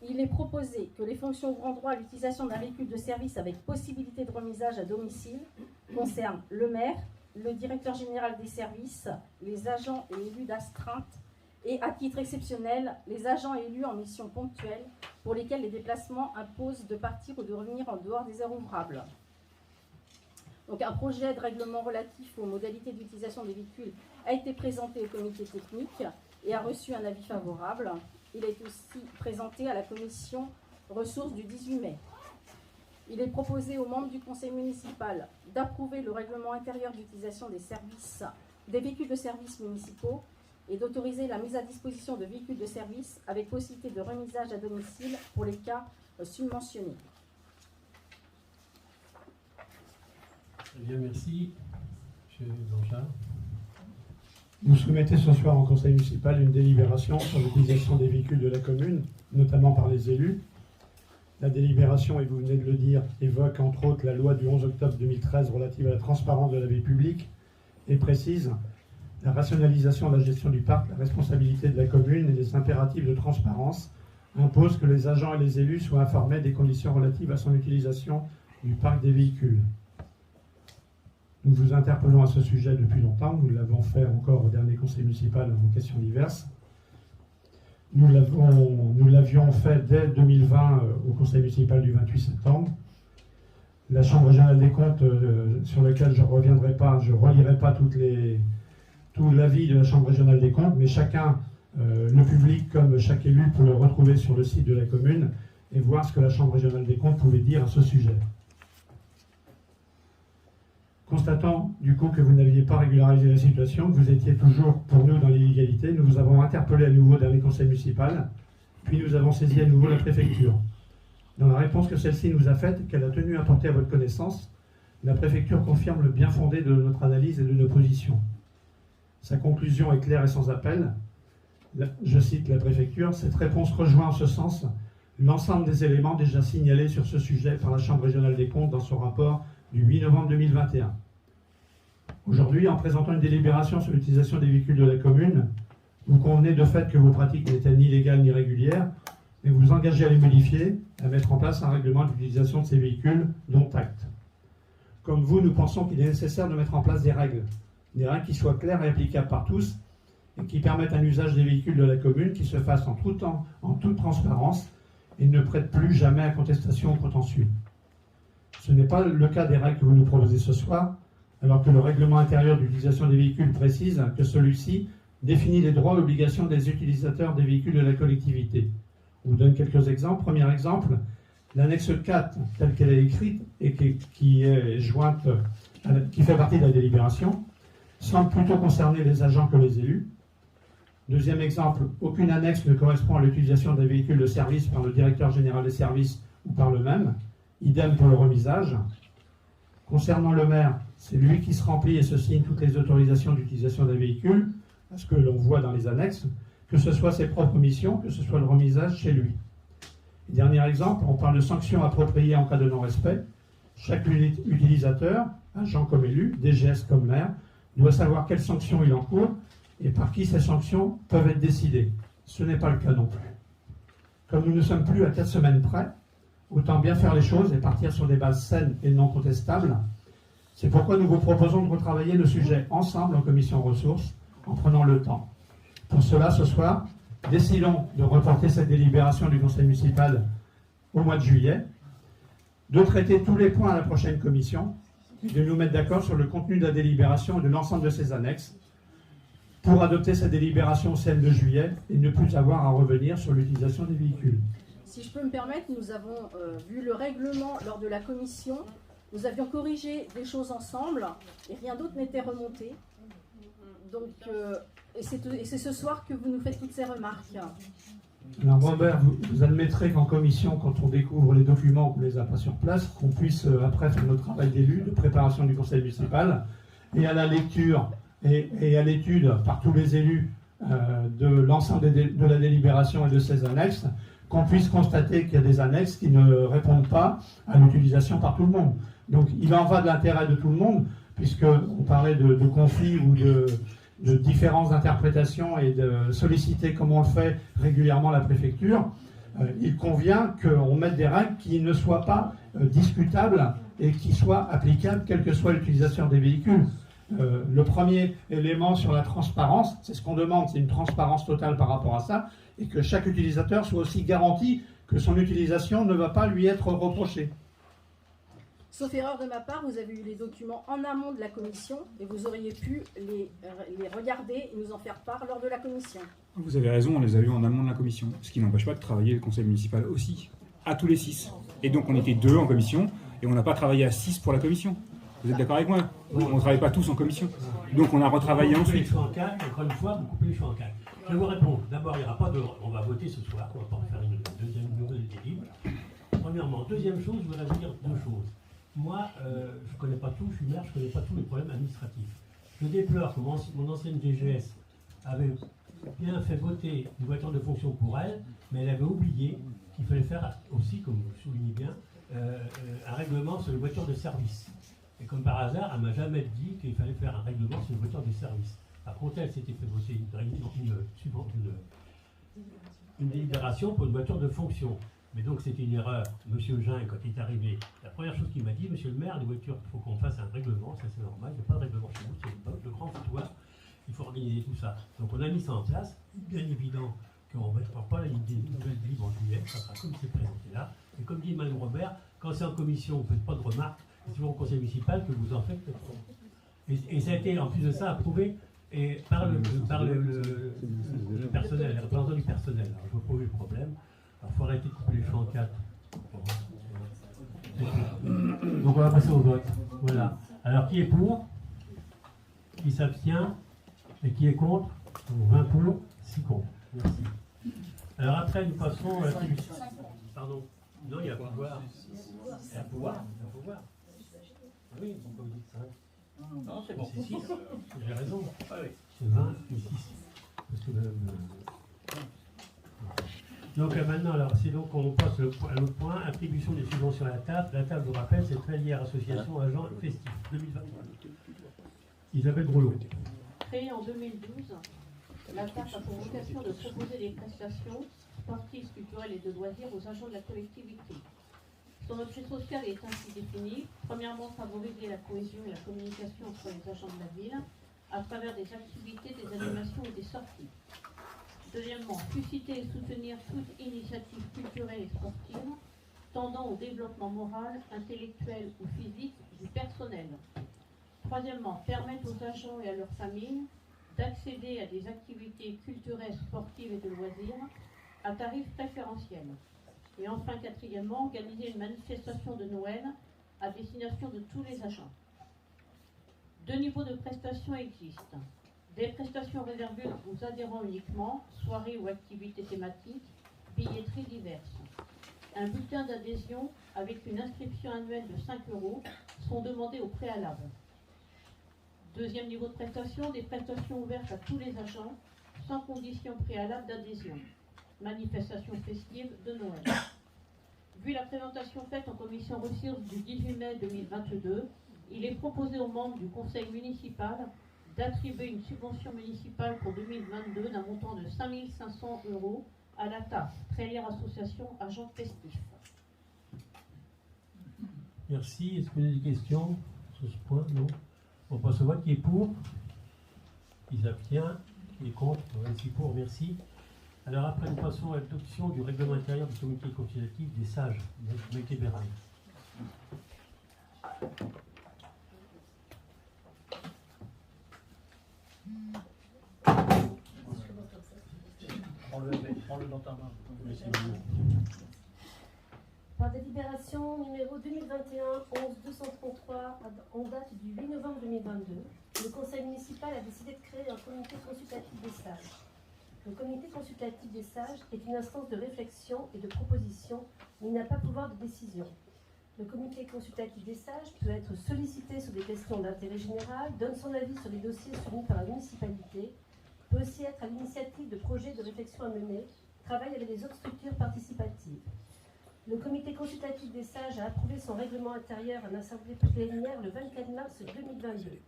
Speaker 5: Il est proposé que les fonctions ouvrant droit à l'utilisation d'un véhicule de service avec possibilité de remisage à domicile concernent le maire, le directeur général des services, les agents et élus d'astreinte et, à titre exceptionnel, les agents et élus en mission ponctuelle pour lesquels les déplacements imposent de partir ou de revenir en dehors des heures ouvrables. Donc, un projet de règlement relatif aux modalités d'utilisation des véhicules a été présenté au comité technique et a reçu un avis favorable. Il est aussi présenté à la commission ressources du 18 mai. Il est proposé aux membres du conseil municipal d'approuver le règlement intérieur d'utilisation des véhicules de service municipaux et d'autoriser la mise à disposition de véhicules de service avec possibilité de remisage à domicile pour les cas subventionnés.
Speaker 1: Très bien, merci. M. Blanchard.
Speaker 7: Vous soumettez ce soir en conseil municipal une délibération sur l'utilisation des véhicules de la commune, notamment par les élus. La délibération, et vous venez de le dire, évoque entre autres la loi du 11 octobre 2013 relative à la transparence de la vie publique et précise la rationalisation de la gestion du parc, la responsabilité de la commune et les impératifs de transparence imposent que les agents et les élus soient informés des conditions relatives à son utilisation du parc des véhicules. Nous vous interpellons à ce sujet depuis longtemps. Nous l'avons fait encore au dernier conseil municipal en questions diverses. Nous l'avions fait dès 2020 au conseil municipal du 28 septembre. La Chambre régionale des comptes, sur laquelle je ne reviendrai pas, je ne relirai pas tout l'avis de la Chambre régionale des comptes, mais chacun, le public comme chaque élu, peut le retrouver sur le site de la commune et voir ce que la Chambre régionale des comptes pouvait dire à ce sujet. Constatant du coup que vous n'aviez pas régularisé la situation, que vous étiez toujours pour nous dans l'illégalité, nous vous avons interpellé à nouveau au dernier conseil municipal, puis nous avons saisi à nouveau la préfecture. Dans la réponse que celle-ci nous a faite, qu'elle a tenu à porter à votre connaissance, la préfecture confirme le bien fondé de notre analyse et de nos positions. Sa conclusion est claire et sans appel. Je cite la préfecture, cette réponse rejoint en ce sens l'ensemble des éléments déjà signalés sur ce sujet par la Chambre régionale des comptes dans son rapport du 8 novembre 2021. Aujourd'hui, en présentant une délibération sur l'utilisation des véhicules de la commune, vous convenez de fait que vos pratiques n'étaient ni légales ni régulières, mais vous vous engagez à les modifier, à mettre en place un règlement d'utilisation de ces véhicules, dont acte. Comme vous, nous pensons qu'il est nécessaire de mettre en place des règles qui soient claires et applicables par tous, et qui permettent un usage des véhicules de la commune qui se fasse en tout temps, en toute transparence, et ne prête plus jamais à contestation ou contentieux. Ce n'est pas le cas des règles que vous nous proposez ce soir. alors que le règlement intérieur d'utilisation des véhicules précise que celui-ci définit les droits et obligations des utilisateurs des véhicules de la collectivité. On vous donne quelques exemples. Premier exemple, l'annexe 4, telle qu'elle est écrite et qui est jointe, qui fait partie de la délibération, semble plutôt concerner les agents que les élus. Deuxième exemple, aucune annexe ne correspond à l'utilisation des véhicules de service par le directeur général des services ou par le même. Idem pour le remisage. Concernant le maire, c'est lui qui se remplit et se signe toutes les autorisations d'utilisation des véhicules, ce que l'on voit dans les annexes, que ce soit ses propres missions, que ce soit le remisage chez lui. Et dernier exemple, on parle de sanctions appropriées en cas de non-respect. Chaque utilisateur, agent comme élu, DGS comme maire, doit savoir quelles sanctions il encourt et par qui ces sanctions peuvent être décidées. Ce n'est pas le cas non plus. Comme nous ne sommes plus à 4 semaines près, autant bien faire les choses et partir sur des bases saines et non contestables. C'est pourquoi nous vous proposons de retravailler le sujet ensemble en commission ressources, en prenant le temps. Pour cela, ce soir, décidons de reporter cette délibération du conseil municipal au mois de juillet, de traiter tous les points à la prochaine commission et de nous mettre d'accord sur le contenu de la délibération et de l'ensemble de ses annexes pour adopter cette délibération celle de juillet et ne plus avoir à revenir sur l'utilisation des véhicules.
Speaker 5: Si je peux me permettre, nous avons vu le règlement lors de la commission. Nous avions corrigé des choses ensemble et rien d'autre n'était remonté. Donc, et c'est ce soir que vous nous faites toutes ces remarques.
Speaker 7: Alors Robert, vous admettrez qu'en commission, quand on découvre les documents, qu'on ne les a pas sur place, qu'on puisse après faire notre travail d'élu, de préparation du conseil municipal, et à la lecture et à l'étude par tous les élus de l'ensemble de la délibération et de ses annexes, qu'on puisse constater qu'il y a des annexes qui ne répondent pas à l'utilisation par tout le monde. Donc il en va de l'intérêt de tout le monde, puisqu'on parlait de conflits ou de différentes interprétations et de solliciter, comme on le fait régulièrement, la préfecture. Il convient qu'on mette des règles qui ne soient pas discutables et qui soient applicables, quelle que soit l'utilisation des véhicules. Le premier élément sur la transparence, c'est ce qu'on demande, c'est une transparence totale par rapport à ça, et que chaque utilisateur soit aussi garanti que son utilisation ne va pas lui être reprochée.
Speaker 5: Sauf erreur de ma part, vous avez eu les documents en amont de la commission et vous auriez pu les regarder et nous en faire part lors de la commission.
Speaker 4: Vous avez raison, on les a eu en amont de la commission, ce qui n'empêche pas de travailler le conseil municipal aussi, à tous les 6. Et donc on était 2 en commission, et on n'a pas travaillé à 6 pour la commission. Vous êtes d'accord avec moi? On ne travaille pas tous en commission. Donc on a retravaillé ensuite.
Speaker 1: Encore une fois, vous coupez les choix en 4. Je vais vous répondre. D'abord, il n'y aura pas de... On va voter ce soir, on va pas faire une deuxième nouvelle délibération. Premièrement. Deuxième chose, je voudrais vous dire 2 choses. Moi, je ne connais pas tout, je suis maire, je ne connais pas tous les problèmes administratifs. Je déplore que mon ancienne DGS avait bien fait voter une voiture de fonction pour elle, mais elle avait oublié qu'il fallait faire aussi, comme vous le soulignez bien, un règlement sur les voitures de service. Et comme par hasard, elle ne m'a jamais dit qu'il fallait faire un règlement sur les voitures de service. Par contre, elle s'était fait voter une délibération pour une voiture de fonction. Mais donc c'était une erreur. Monsieur Jean, quand il est arrivé, la première chose qu'il m'a dit, monsieur le maire, les voitures, il faut qu'on fasse un règlement, ça c'est normal, il n'y a pas de règlement chez vous, c'est le grand foutoir, il faut organiser tout ça. Donc on a mis ça en place, bien évident qu'on ne mettra pas la nouvelle livre en juillet, ça sera comme c'est présenté là. Et comme dit Mme Robert, quand c'est en commission, vous ne faites pas de remarques, c'est toujours au conseil municipal que vous en faites. Et ça a été en plus de ça approuvé et par le personnel, les représentants du personnel. Alors je vois pas où est le problème. Alors il faut arrêter de couper les choix en 4. Donc on va passer au vote. Voilà. Alors qui est pour? Qui s'abstient? Et qui est contre? Donc 20 pour, 6 contre. Merci. Alors après nous passerons à la... Pardon. Non, il y a à pouvoir. Il y a à pouvoir. Il y a à pouvoir. Oui, pourquoi vous dites ça? Non, c'est bon. C'est 6. J'ai raison. C'est 20 plus 6. Parce que donc maintenant, alors, c'est donc on passe à l'autre point, attribution des subventions à la table. La table, je vous rappelle, c'est très lié à l'association Agents Festifs 2023. Isabelle Grelot.
Speaker 3: Créée en 2012, la table a pour vocation de proposer des prestations sportives, culturelles et de loisirs aux agents de la collectivité. Son objet social est ainsi défini. Premièrement, favoriser la cohésion et la communication entre les agents de la ville à travers des activités, des animations et des sorties. Deuxièmement, susciter et soutenir toute initiative culturelle et sportive tendant au développement moral, intellectuel ou physique du personnel. Troisièmement, permettre aux agents et à leurs familles d'accéder à des activités culturelles, sportives et de loisirs à tarifs préférentiels. Et enfin, quatrièmement, organiser une manifestation de Noël à destination de tous les agents. 2 niveaux de prestations existent. Des prestations réservées aux adhérents uniquement, soirées ou activités thématiques, billetteries diverses. Un bulletin d'adhésion avec une inscription annuelle de 5 € sont demandés au préalable. Deuxième niveau de prestation, des prestations ouvertes à tous les agents, sans condition préalable d'adhésion. Manifestation festive de Noël. Vu la présentation faite en commission ressources du 18 mai 2022, il est proposé aux membres du conseil municipal d'attribuer une subvention municipale pour 2022 d'un montant de 5 500 € à la TAF, Trélière Association Agents Festifs.
Speaker 1: Merci. Est-ce que vous avez des questions sur ce point? Non. On passe au vote. Qui est pour? Qui s'abstient? Qui est contre? Merci pour. Merci. Alors après, nous passons à l'adoption du règlement intérieur du comité consultatif des sages, du comité Bérail.
Speaker 8: Prends-le dans ta main.
Speaker 9: Par délibération numéro 2021-11-233 en date du 8 novembre 2022, le conseil municipal a décidé de créer un comité consultatif des sages. Le comité consultatif des sages est une instance de réflexion et de proposition, mais il n'a pas pouvoir de décision. Le comité consultatif des sages peut être sollicité sur des questions d'intérêt général, donne son avis sur les dossiers soumis par la municipalité, peut aussi être à l'initiative de projets de réflexion à mener, travaille avec les autres structures participatives. Le comité consultatif des sages a approuvé son règlement intérieur en assemblée plénière le 24 mars 2022.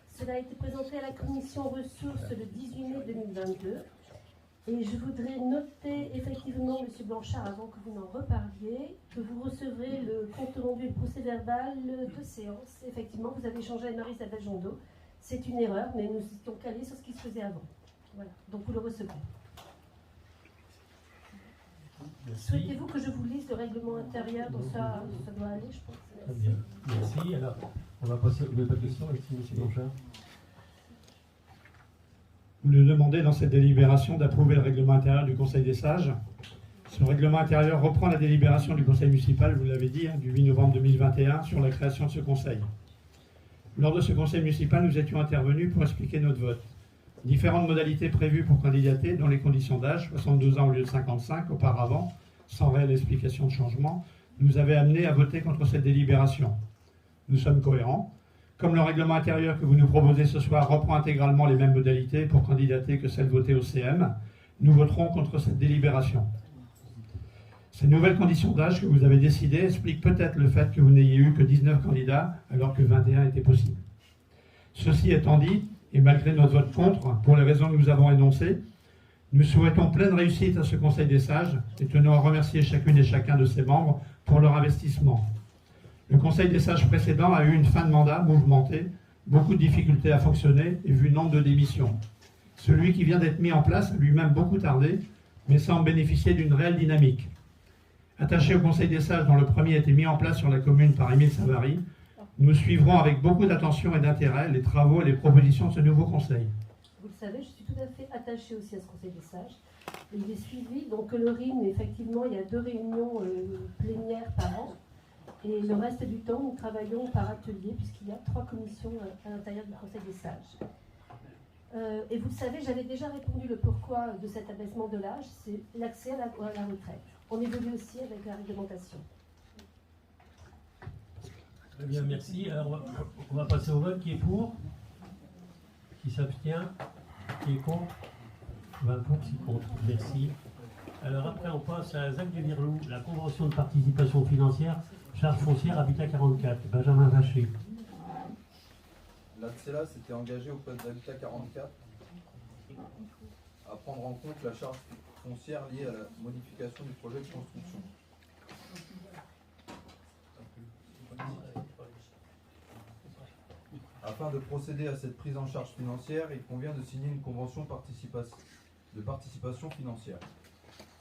Speaker 9: Cela a été présenté à la commission ressources le 18 mai 2022. Et je voudrais noter effectivement, M. Blanchard, avant que vous n'en reparliez, que vous recevrez le compte rendu procès-verbal de séance. Effectivement, vous avez échangé avec Marie-Isabelle Jondot. C'est une erreur, mais nous étions calés sur ce qui se faisait avant. Voilà, donc vous le recevrez. Souhaitez-vous que je vous lise le règlement intérieur? Donc ça doit aller, je pense.
Speaker 1: Très bien. Merci. Alors, on va passer. Vous n'avez pas de questions, M. Blanchard?
Speaker 7: Vous nous demandez dans cette délibération d'approuver le règlement intérieur du Conseil des sages. Ce règlement intérieur reprend la délibération du Conseil municipal, vous l'avez dit, du 8 novembre 2021 sur la création de ce Conseil. Lors de ce Conseil municipal, nous étions intervenus pour expliquer notre vote. Différentes modalités prévues pour candidater, dont les conditions d'âge, 62 ans au lieu de 55 auparavant, sans réelle explication de changement, nous avaient amenés à voter contre cette délibération. Nous sommes cohérents. Comme le règlement intérieur que vous nous proposez ce soir reprend intégralement les mêmes modalités pour candidater que celles votées au CM, nous voterons contre cette délibération. Ces nouvelles conditions d'âge que vous avez décidées expliquent peut-être le fait que vous n'ayez eu que 19 candidats alors que 21 étaient possibles. Ceci étant dit, et malgré notre vote contre, pour les raisons que nous avons énoncées, nous souhaitons pleine réussite à ce Conseil des sages et tenons à remercier chacune et chacun de ses membres pour leur investissement. Le Conseil des sages précédent a eu une fin de mandat mouvementée, beaucoup de difficultés à fonctionner et vu nombre de démissions. Celui qui vient d'être mis en place a lui-même beaucoup tardé, mais semble bénéficier d'une réelle dynamique. Attaché au Conseil des sages, dont le premier a été mis en place sur la commune par Émile Savary, nous suivrons avec beaucoup d'attention et d'intérêt les travaux et les propositions de ce nouveau Conseil.
Speaker 9: Vous le savez, je suis tout à fait attachée aussi à ce Conseil des sages. Et il est suivi, donc le RIM, effectivement, il y a 2 réunions plénières par an. Et le reste du temps, nous travaillons par atelier, puisqu'il y a 3 commissions à l'intérieur du Conseil des sages. Et vous le savez, j'avais déjà répondu le pourquoi de cet abaissement de l'âge, c'est l'accès à la retraite. On évolue aussi avec la réglementation.
Speaker 1: Très bien, merci. Alors, on va passer au vote. Qui est pour? Qui s'abstient? Qui est contre? 20 pour, 6 contre. Merci. Alors après, on passe à Jacques de Virlou, la convention de participation financière, charge foncière, Habitat 44. Benjamin Vacher.
Speaker 10: L'AXELA s'était engagé auprès d'Habitat 44 à prendre en compte la charge foncière liée à la modification du projet de construction. Afin de procéder à cette prise en charge financière, il convient de signer une convention de participation financière.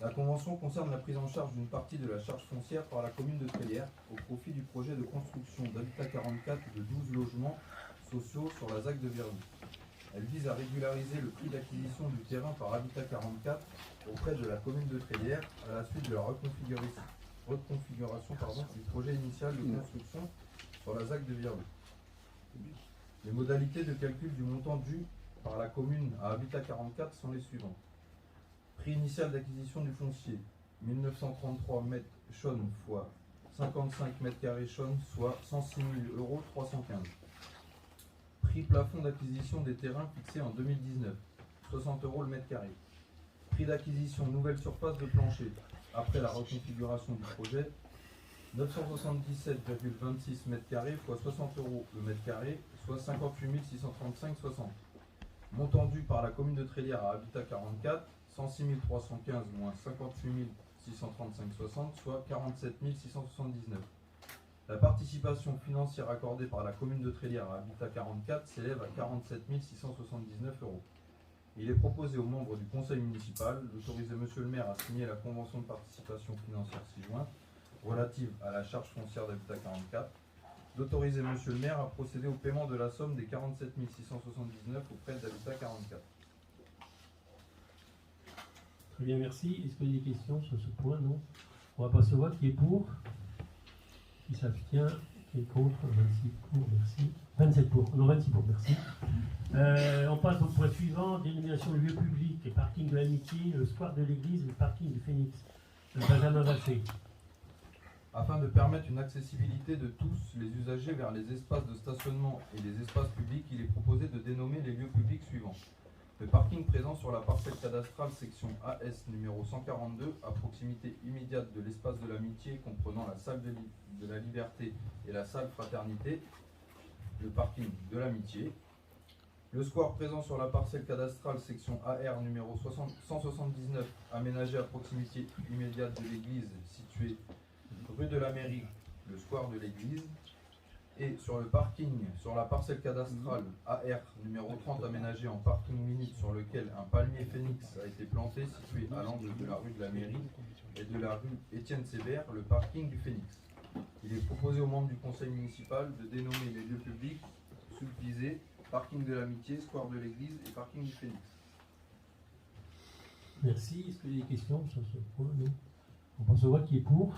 Speaker 10: La convention concerne la prise en charge d'une partie de la charge foncière par la commune de Trélière au profit du projet de construction d'Habitat 44 de 12 logements sociaux sur la ZAC de Virly. Elle vise à régulariser le prix d'acquisition du terrain par Habitat 44 auprès de la commune de Trélières à la suite de la reconfiguration du projet initial de construction sur la ZAC de Virly. Les modalités de calcul du montant dû par la commune à Habitat 44 sont les suivantes. Prix initial d'acquisition du foncier, 1933 mètres chaunes fois 55 mètres carrés chaunes, soit 106 000 € 315. Prix plafond d'acquisition des terrains fixé en 2019, 60 € le mètre carré. Prix d'acquisition nouvelle surface de plancher, après la reconfiguration du projet, 977,26 mètres carrés fois 60 € le mètre carré, soit 58 635,60. Montant dû par la commune de Trélières à Habitat 44, 106 315 moins 58 635,60, soit 47 679. La participation financière accordée par la commune de Trélières à Habitat 44 s'élève à 47 679 €. Il est proposé aux membres du conseil municipal d'autoriser Monsieur le maire à signer la convention de participation financière ci-jointe relative à la charge foncière d'Habitat 44, d'autoriser Monsieur le maire à procéder au paiement de la somme des 47 679 auprès d'Habitat 44.
Speaker 1: Très bien, merci. Est-ce qu'il y a des questions sur ce point? Non. On va passer au vote. Qui est pour? Qui s'abstient? Qui est contre? 26 pour, merci. 27 pour, non 26 pour, merci. On passe au point suivant, dénomination de lieu public, le parking de l'Amitié, le square de l'église et le parking du Phénix. Benjamin Vacher.
Speaker 10: Afin de permettre une accessibilité de tous les usagers vers les espaces de stationnement et les espaces publics, il est proposé de dénommer les lieux publics suivants. Le parking présent sur la parcelle cadastrale section AS numéro 142, à proximité immédiate de l'espace de l'Amitié comprenant la salle de la Liberté et la salle Fraternité, le parking de l'Amitié. Le square présent sur la parcelle cadastrale section AR numéro 179, aménagé à proximité immédiate de l'église située rue de la Mairie, le square de l'église. Et sur le parking, sur la parcelle cadastrale AR numéro 30 aménagé en parking minute sur lequel un palmier phénix a été planté situé à l'angle de la rue de la Mairie et de la rue Étienne Sébert, le parking du Phénix. Il est proposé aux membres du conseil municipal de dénommer les lieux publics subdivisés, parking de l'Amitié, square de l'église et parking du Phénix.
Speaker 1: Merci. Est-ce qu'il y a des questions sur ce point? Non. On passe au vote. Qui est pour?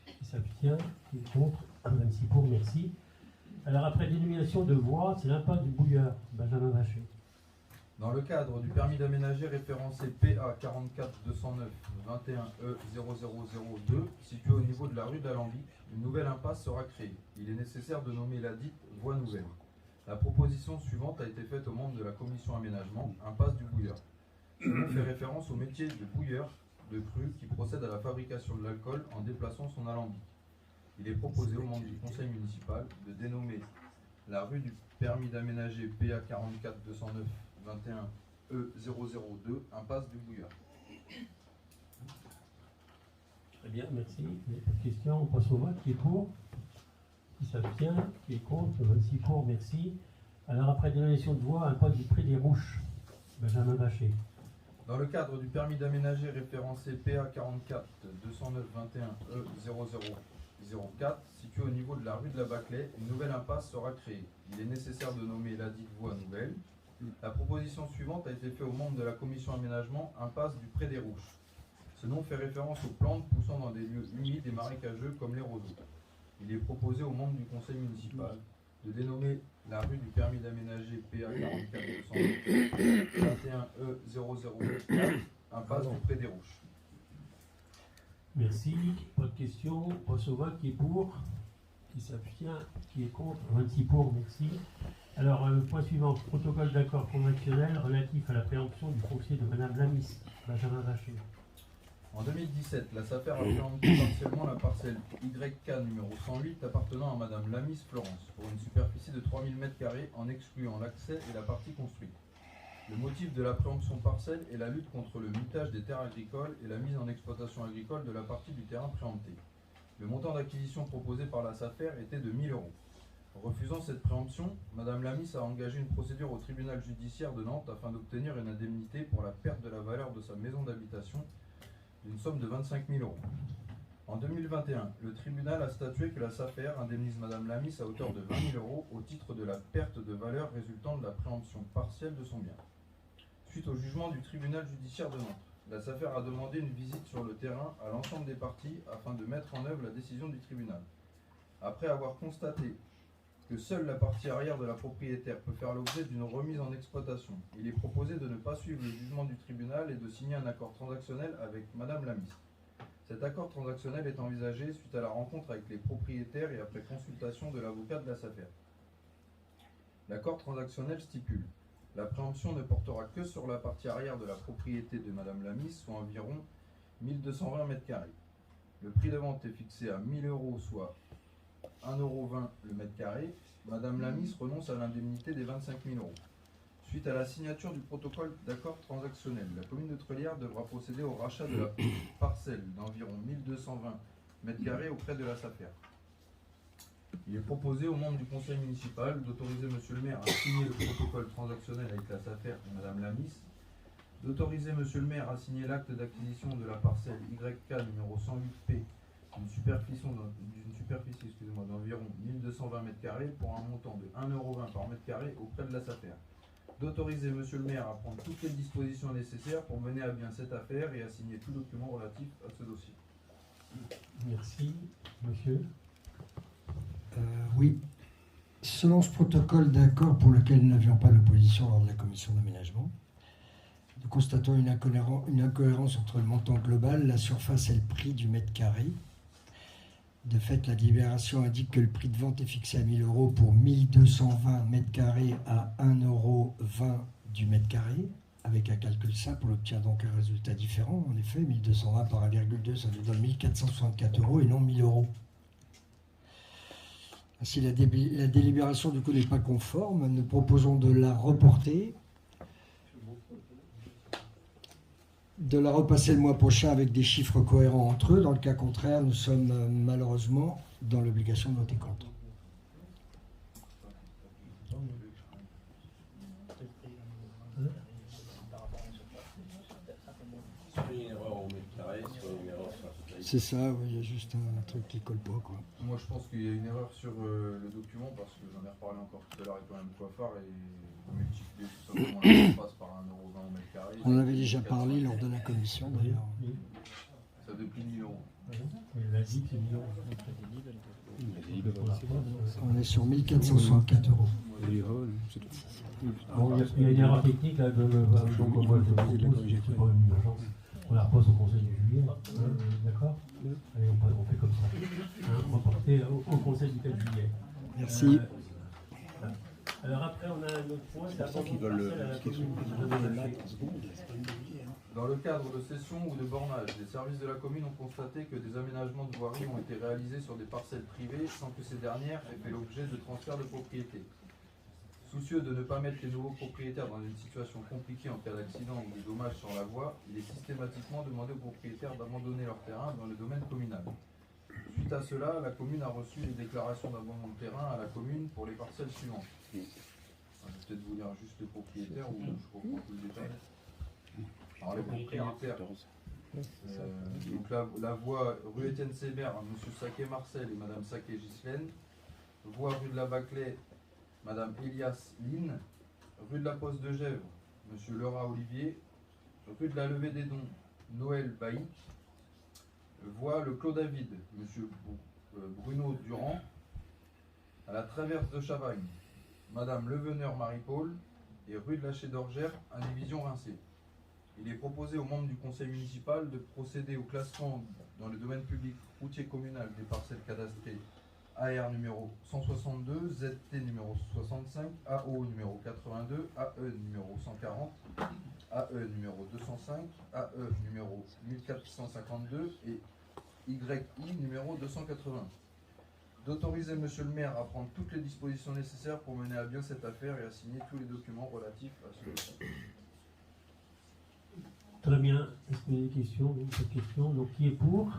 Speaker 1: Qui s'abstient? Qui est contre? 26 pour, merci. Alors après dénomination de voie, c'est l'impasse du Bouillard, Benjamin Vacher.
Speaker 10: Dans le cadre du permis d'aménager référencé PA 44 209 21 E 0002, situé au niveau de la rue d'Alambic, une nouvelle impasse sera créée. Il est nécessaire de nommer la dite voie nouvelle. La proposition suivante a été faite aux membres de la commission aménagement, impasse du Bouillard. Ce nom fait référence au métier de bouilleur de cru qui procède à la fabrication de l'alcool en déplaçant son alambic. Il est proposé aux membres du conseil municipal de dénommer la rue du permis d'aménager PA 44 209 21 E 002, impasse du Bouillard.
Speaker 1: Très bien, merci. Il n'y a pas de questions. On passe au vote. Qui est pour? Qui s'abstient? Qui est contre? 26 pour, merci. Alors après dénomination de voie, impasse du Pré des Rouches, Benjamin Vacher.
Speaker 10: Dans le cadre du permis d'aménager référencé PA 44 209 21 E 0004, situé au niveau de la rue de la Baclay, une nouvelle impasse sera créée. Il est nécessaire de nommer la dite voie nouvelle. La proposition suivante a été faite aux membres de la commission aménagement, impasse du Pré des Rouches. Ce nom fait référence aux plantes poussant dans des lieux humides et marécageux comme les roseaux. Il est proposé aux membres du conseil municipal de dénommer la rue du permis d'aménager PA 44 21 E 004, impasse du Pré des Rouches.
Speaker 1: Merci. Pas de questions. On passe au vote. Qui est pour? Qui s'abstient? Qui est contre? 26 pour, merci. Alors, le point suivant, protocole d'accord conventionnel relatif à la préemption du foncier de Madame Lamis, Benjamin Vacher.
Speaker 10: En 2017, la SAFER a préempté partiellement la parcelle YK numéro 108 appartenant à Madame Lamis Florence pour une superficie de 3000 m² en excluant l'accès et la partie construite. Le motif de la préemption parcelle est la lutte contre le mitage des terres agricoles et la mise en exploitation agricole de la partie du terrain préempté. Le montant d'acquisition proposé par la SAFER était de 1 000 €. Refusant cette préemption, Madame Lamis a engagé une procédure au tribunal judiciaire de Nantes afin d'obtenir une indemnité pour la perte de la valeur de sa maison d'habitation d'une somme de 25 000 €. En 2021, le tribunal a statué que la SAFER indemnise Madame Lamis à hauteur de 20 000 € au titre de la perte de valeur résultant de la préemption partielle de son bien. Suite au jugement du tribunal judiciaire de Nantes, la SAFER a demandé une visite sur le terrain à l'ensemble des parties afin de mettre en œuvre la décision du tribunal. Après avoir constaté que seule la partie arrière de la propriétaire peut faire l'objet d'une remise en exploitation, il est proposé de ne pas suivre le jugement du tribunal et de signer un accord transactionnel avec Madame Lamis. Cet accord transactionnel est envisagé suite à la rencontre avec les propriétaires et après consultation de l'avocat de la SAFER. L'accord transactionnel stipule: la préemption ne portera que sur la partie arrière de la propriété de Madame Lamis, soit environ 1220 m². Le prix de vente est fixé à 1 000 €, soit 1,20 € le mètre carré. Madame Lamis renonce à l'indemnité des 25 000 €. Suite à la signature du protocole d'accord transactionnel, la commune de Treulières devra procéder au rachat de la parcelle d'environ 1220 m² auprès de la SAFER. Il est proposé aux membres du conseil municipal d'autoriser Monsieur le maire à signer le protocole transactionnel avec la SAFER et Madame Lamis, d'autoriser Monsieur le maire à signer l'acte d'acquisition de la parcelle YK numéro 108P d'une superficie d'environ 1220 m² pour un montant de 1,20 € par mètre carré auprès de la SAFER. D'autoriser Monsieur le maire à prendre toutes les dispositions nécessaires pour mener à bien cette affaire et à signer tout document relatif à ce dossier.
Speaker 1: Merci. Monsieur.
Speaker 8: Oui. Selon ce protocole d'accord pour lequel nous n'avions pas d'opposition lors de la commission d'aménagement, nous constatons une incohérence entre le montant global, la surface et le prix du mètre carré. De fait, la délibération indique que le prix de vente est fixé à 1 000 € pour 1220 m² à 1,20 € du mètre carré. Avec un calcul simple, on obtient donc un résultat différent. En effet, 1220 par 1,2, ça nous donne 1464 € et non 1 000 €. Ainsi, la délibération du coup n'est pas conforme. Nous proposons de la reporter, de la repasser le mois prochain avec des chiffres cohérents entre eux. Dans le cas contraire, nous sommes malheureusement dans l'obligation de voter contre. C'est ça, oui, il y a juste un truc qui colle pas, quoi.
Speaker 10: Moi, je pense qu'il y a une erreur sur le document parce que j'en ai reparlé encore tout à l'heure avec Mme Coiffard et multiplier tout simplement la surface par 1,20 € au mètre carré.
Speaker 8: On en avait déjà parlé lors de la commission, d'ailleurs.
Speaker 10: Ça depuis 1 000 €.
Speaker 1: La dit c'est 1 000 €.
Speaker 8: On est sur 1464 €.
Speaker 1: Bon, il y a une erreur technique là, donc moi je propose, c'est pas une urgence. On la repose au conseil du juillet, d'accord? Allez, on fait comme ça. Reporter au conseil du 4 juillet.
Speaker 8: Merci.
Speaker 1: Alors après, on a un autre point, c'est la vente de parcelle à la commune.
Speaker 10: Dans le cadre de cession ou de bornage, les services de la commune ont constaté que des aménagements de voirie ont été réalisés sur des parcelles privées sans que ces dernières aient fait l'objet de transfert de propriété. Soucieux de ne pas mettre les nouveaux propriétaires dans une situation compliquée en cas d'accident ou de dommages sur la voie, il est systématiquement demandé aux propriétaires d'abandonner leur terrain dans le domaine communal. Suite à cela, la commune a reçu les déclarations d'abandon de terrain à la commune pour les parcelles suivantes. Je vais peut-être vous lire juste les propriétaires ou je reprends tout le détail. Alors les propriétaires, donc la voie rue Étienne Sébert, M. Saquet Marcel et Mme Saquet Ghislaine, voie rue de la Baclay, Madame Elias Lynn, rue de la Poste de Gèvres, M. Lerat Olivier, rue de la Levée des Dons, Noël Bailly, voie le Clos David, M. Bruno Durand, à la Traverse de Chavagne, Madame Leveneur Marie-Paul, et rue de la Chée d'Orgère, indivision Rincé. Il est proposé aux membres du conseil municipal de procéder au classement dans le domaine public routier communal des parcelles cadastrées AR numéro 162, ZT numéro 65, AO numéro 82, AE numéro 140, AE numéro 205, AE numéro 1452 et YI numéro 280. D'autoriser Monsieur le maire à prendre toutes les dispositions nécessaires pour mener à bien cette affaire et à signer tous les documents relatifs à ce dossier.
Speaker 1: Très bien. Est-ce qu'il y a des questions? Cette question. Donc qui est pour?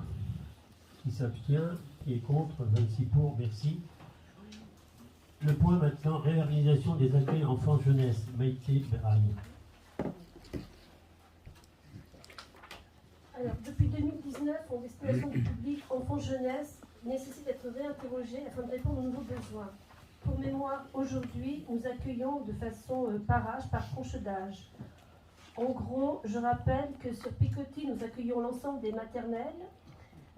Speaker 1: Qui s'abstient? Qui est contre? 26 pour, merci. Le point maintenant, réorganisation des accueils enfants-jeunesse. Maïté Braille.
Speaker 9: Alors, depuis 2019, en destination du public enfants-jeunesse nécessite d'être réinterrogé afin de répondre aux nouveaux besoins. Pour mémoire, aujourd'hui, nous accueillons de façon par âge, par tranche d'âge. En gros, je rappelle que sur Picoty, nous accueillons l'ensemble des maternelles.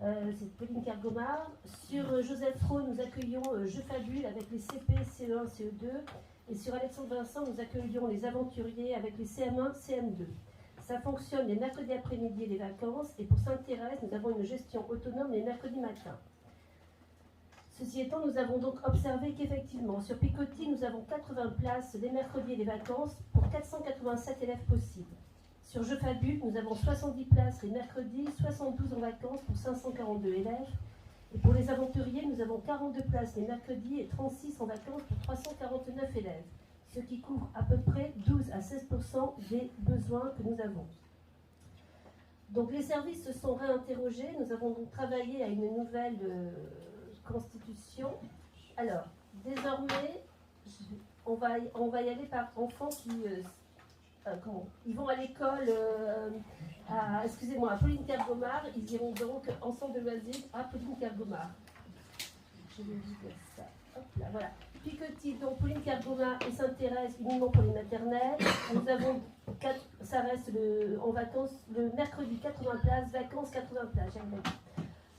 Speaker 9: C'est Pauline Kergomar. Sur Joseph Roux, nous accueillons Je Fabule avec les CP, CE1, CE2. Et sur Alexandre Vincent, nous accueillons les aventuriers avec les CM1, CM2. Ça fonctionne les mercredis après-midi et les vacances. Et pour Sainte-Thérèse, nous avons une gestion autonome les mercredis matins. Ceci étant, nous avons donc observé qu'effectivement, sur Picoty, nous avons 80 places les mercredis et les vacances pour 487 élèves possibles. Sur Je Fabule, nous avons 70 places les mercredis, 72 en vacances pour 542 élèves. Et pour les aventuriers, nous avons 42 places les mercredis et 36 en vacances pour 349 élèves, ce qui couvre à peu près 12 à 16% des besoins que nous avons. Donc les services se sont réinterrogés. Nous avons donc travaillé à une nouvelle constitution. Alors, désormais, on va y aller par enfants qui... ils vont à l'école à Pauline Kergomar. Ils iront donc en centre de loisirs à Pauline Kergomar. Je vais vous dire ça. Hop là, voilà. Picoty, donc Pauline Kergomar et Sainte-Thérèse uniquement pour les maternelles. Nous avons ça reste en vacances le mercredi 80 places, vacances 80 places.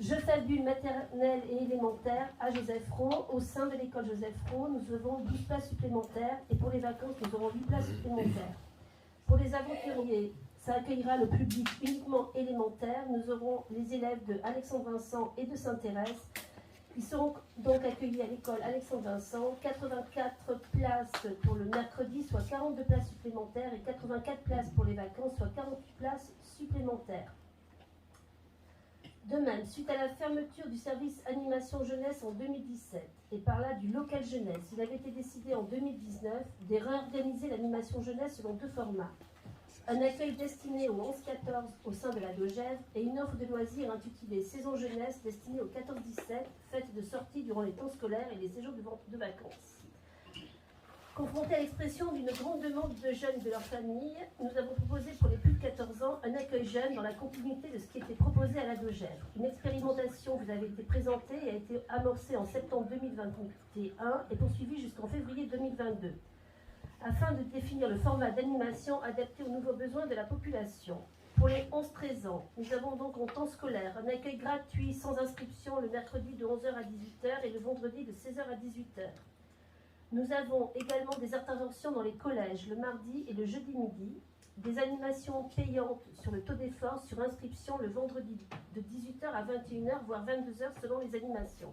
Speaker 9: Je Fabule maternelle et élémentaire à Joseph Roux. Au sein de l'école Joseph Roux, nous avons 12 places supplémentaires et pour les vacances, nous aurons 8 places supplémentaires. Pour les aventuriers, ça accueillera le public uniquement élémentaire. Nous aurons les élèves de Alexandre Vincent et de Sainte-Thérèse qui seront donc accueillis à l'école Alexandre Vincent. 84 places pour le mercredi, soit 42 places supplémentaires, et 84 places pour les vacances, soit 48 places supplémentaires. De même, suite à la fermeture du service animation jeunesse en 2017 et par là du local jeunesse, il avait été décidé en 2019 de réorganiser l'animation jeunesse selon 2 formats. Un accueil destiné aux 11-14 au sein de la Dogève et une offre de loisirs intitulée Saison jeunesse destinée aux 14-17, faite de sorties durant les temps scolaires et les séjours de vacances. Confrontés à l'expression d'une grande demande de jeunes et de leurs familles, nous avons proposé pour les plus de 14 ans un accueil jeune dans la continuité de ce qui était proposé à la Dogève. Une expérimentation vous avait été présentée et a été amorcée en septembre 2021 et poursuivie jusqu'en février 2022, afin de définir le format d'animation adapté aux nouveaux besoins de la population. Pour les 11-13 ans, nous avons donc en temps scolaire un accueil gratuit sans inscription le mercredi de 11h à 18h et le vendredi de 16h à 18h. Nous avons également des interventions dans les collèges le mardi et le jeudi midi, des animations payantes sur le taux d'effort sur inscription le vendredi de 18h à 21h, voire 22h selon les animations.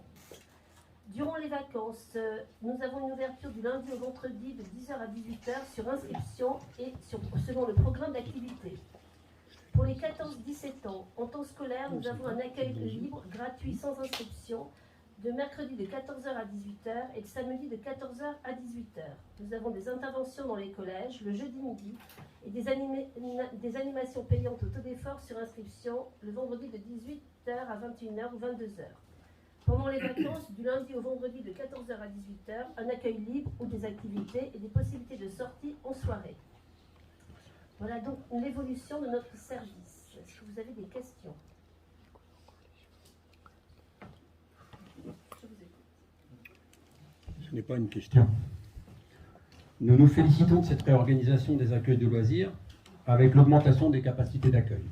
Speaker 9: Durant les vacances, nous avons une ouverture du lundi au vendredi de 10h à 18h sur inscription et selon le programme d'activité. Pour les 14-17 ans, en temps scolaire, nous avons un accueil libre, gratuit, sans inscription, de mercredi de 14h à 18h et de samedi de 14h à 18h. Nous avons des interventions dans les collèges le jeudi midi et des animations payantes au taux d'effort sur inscription le vendredi de 18h à 21h ou 22h. Pendant les vacances, du lundi au vendredi de 14h à 18h, un accueil libre ou des activités et des possibilités de sortie en soirée. Voilà donc l'évolution de notre service. Est-ce que vous avez des questions ?
Speaker 11: Ce n'est pas une question. Nous nous félicitons de cette réorganisation des accueils de loisirs avec l'augmentation des capacités d'accueil.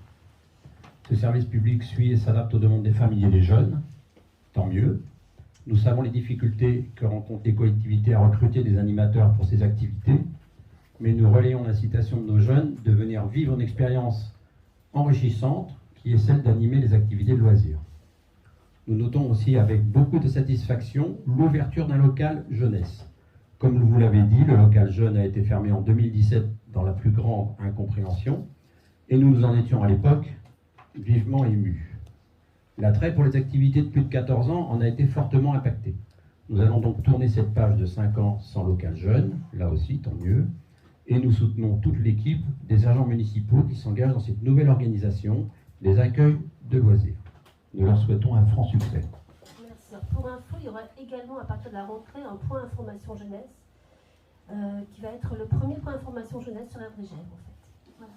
Speaker 11: Ce service public suit et s'adapte aux demandes des familles et des jeunes. Tant mieux. Nous savons les difficultés que rencontrent les collectivités à recruter des animateurs pour ces activités, mais nous relayons l'incitation de nos jeunes de venir vivre une expérience enrichissante qui est celle d'animer les activités de loisirs. Nous notons aussi avec beaucoup de satisfaction l'ouverture d'un local jeunesse. Comme vous l'avez dit, le local jeune a été fermé en 2017 dans la plus grande incompréhension et nous en étions à l'époque vivement émus. L'attrait pour les activités de plus de 14 ans en a été fortement impacté. Nous allons donc tourner cette page de 5 ans sans local jeune, là aussi tant mieux, et nous soutenons toute l'équipe des agents municipaux qui s'engagent dans cette nouvelle organisation des accueils de loisirs. Nous leur souhaitons un franc succès.
Speaker 9: Merci. Pour info, il y aura également à partir de la rentrée un point information jeunesse qui va être le premier point information jeunesse sur RDGM en fait. Voilà.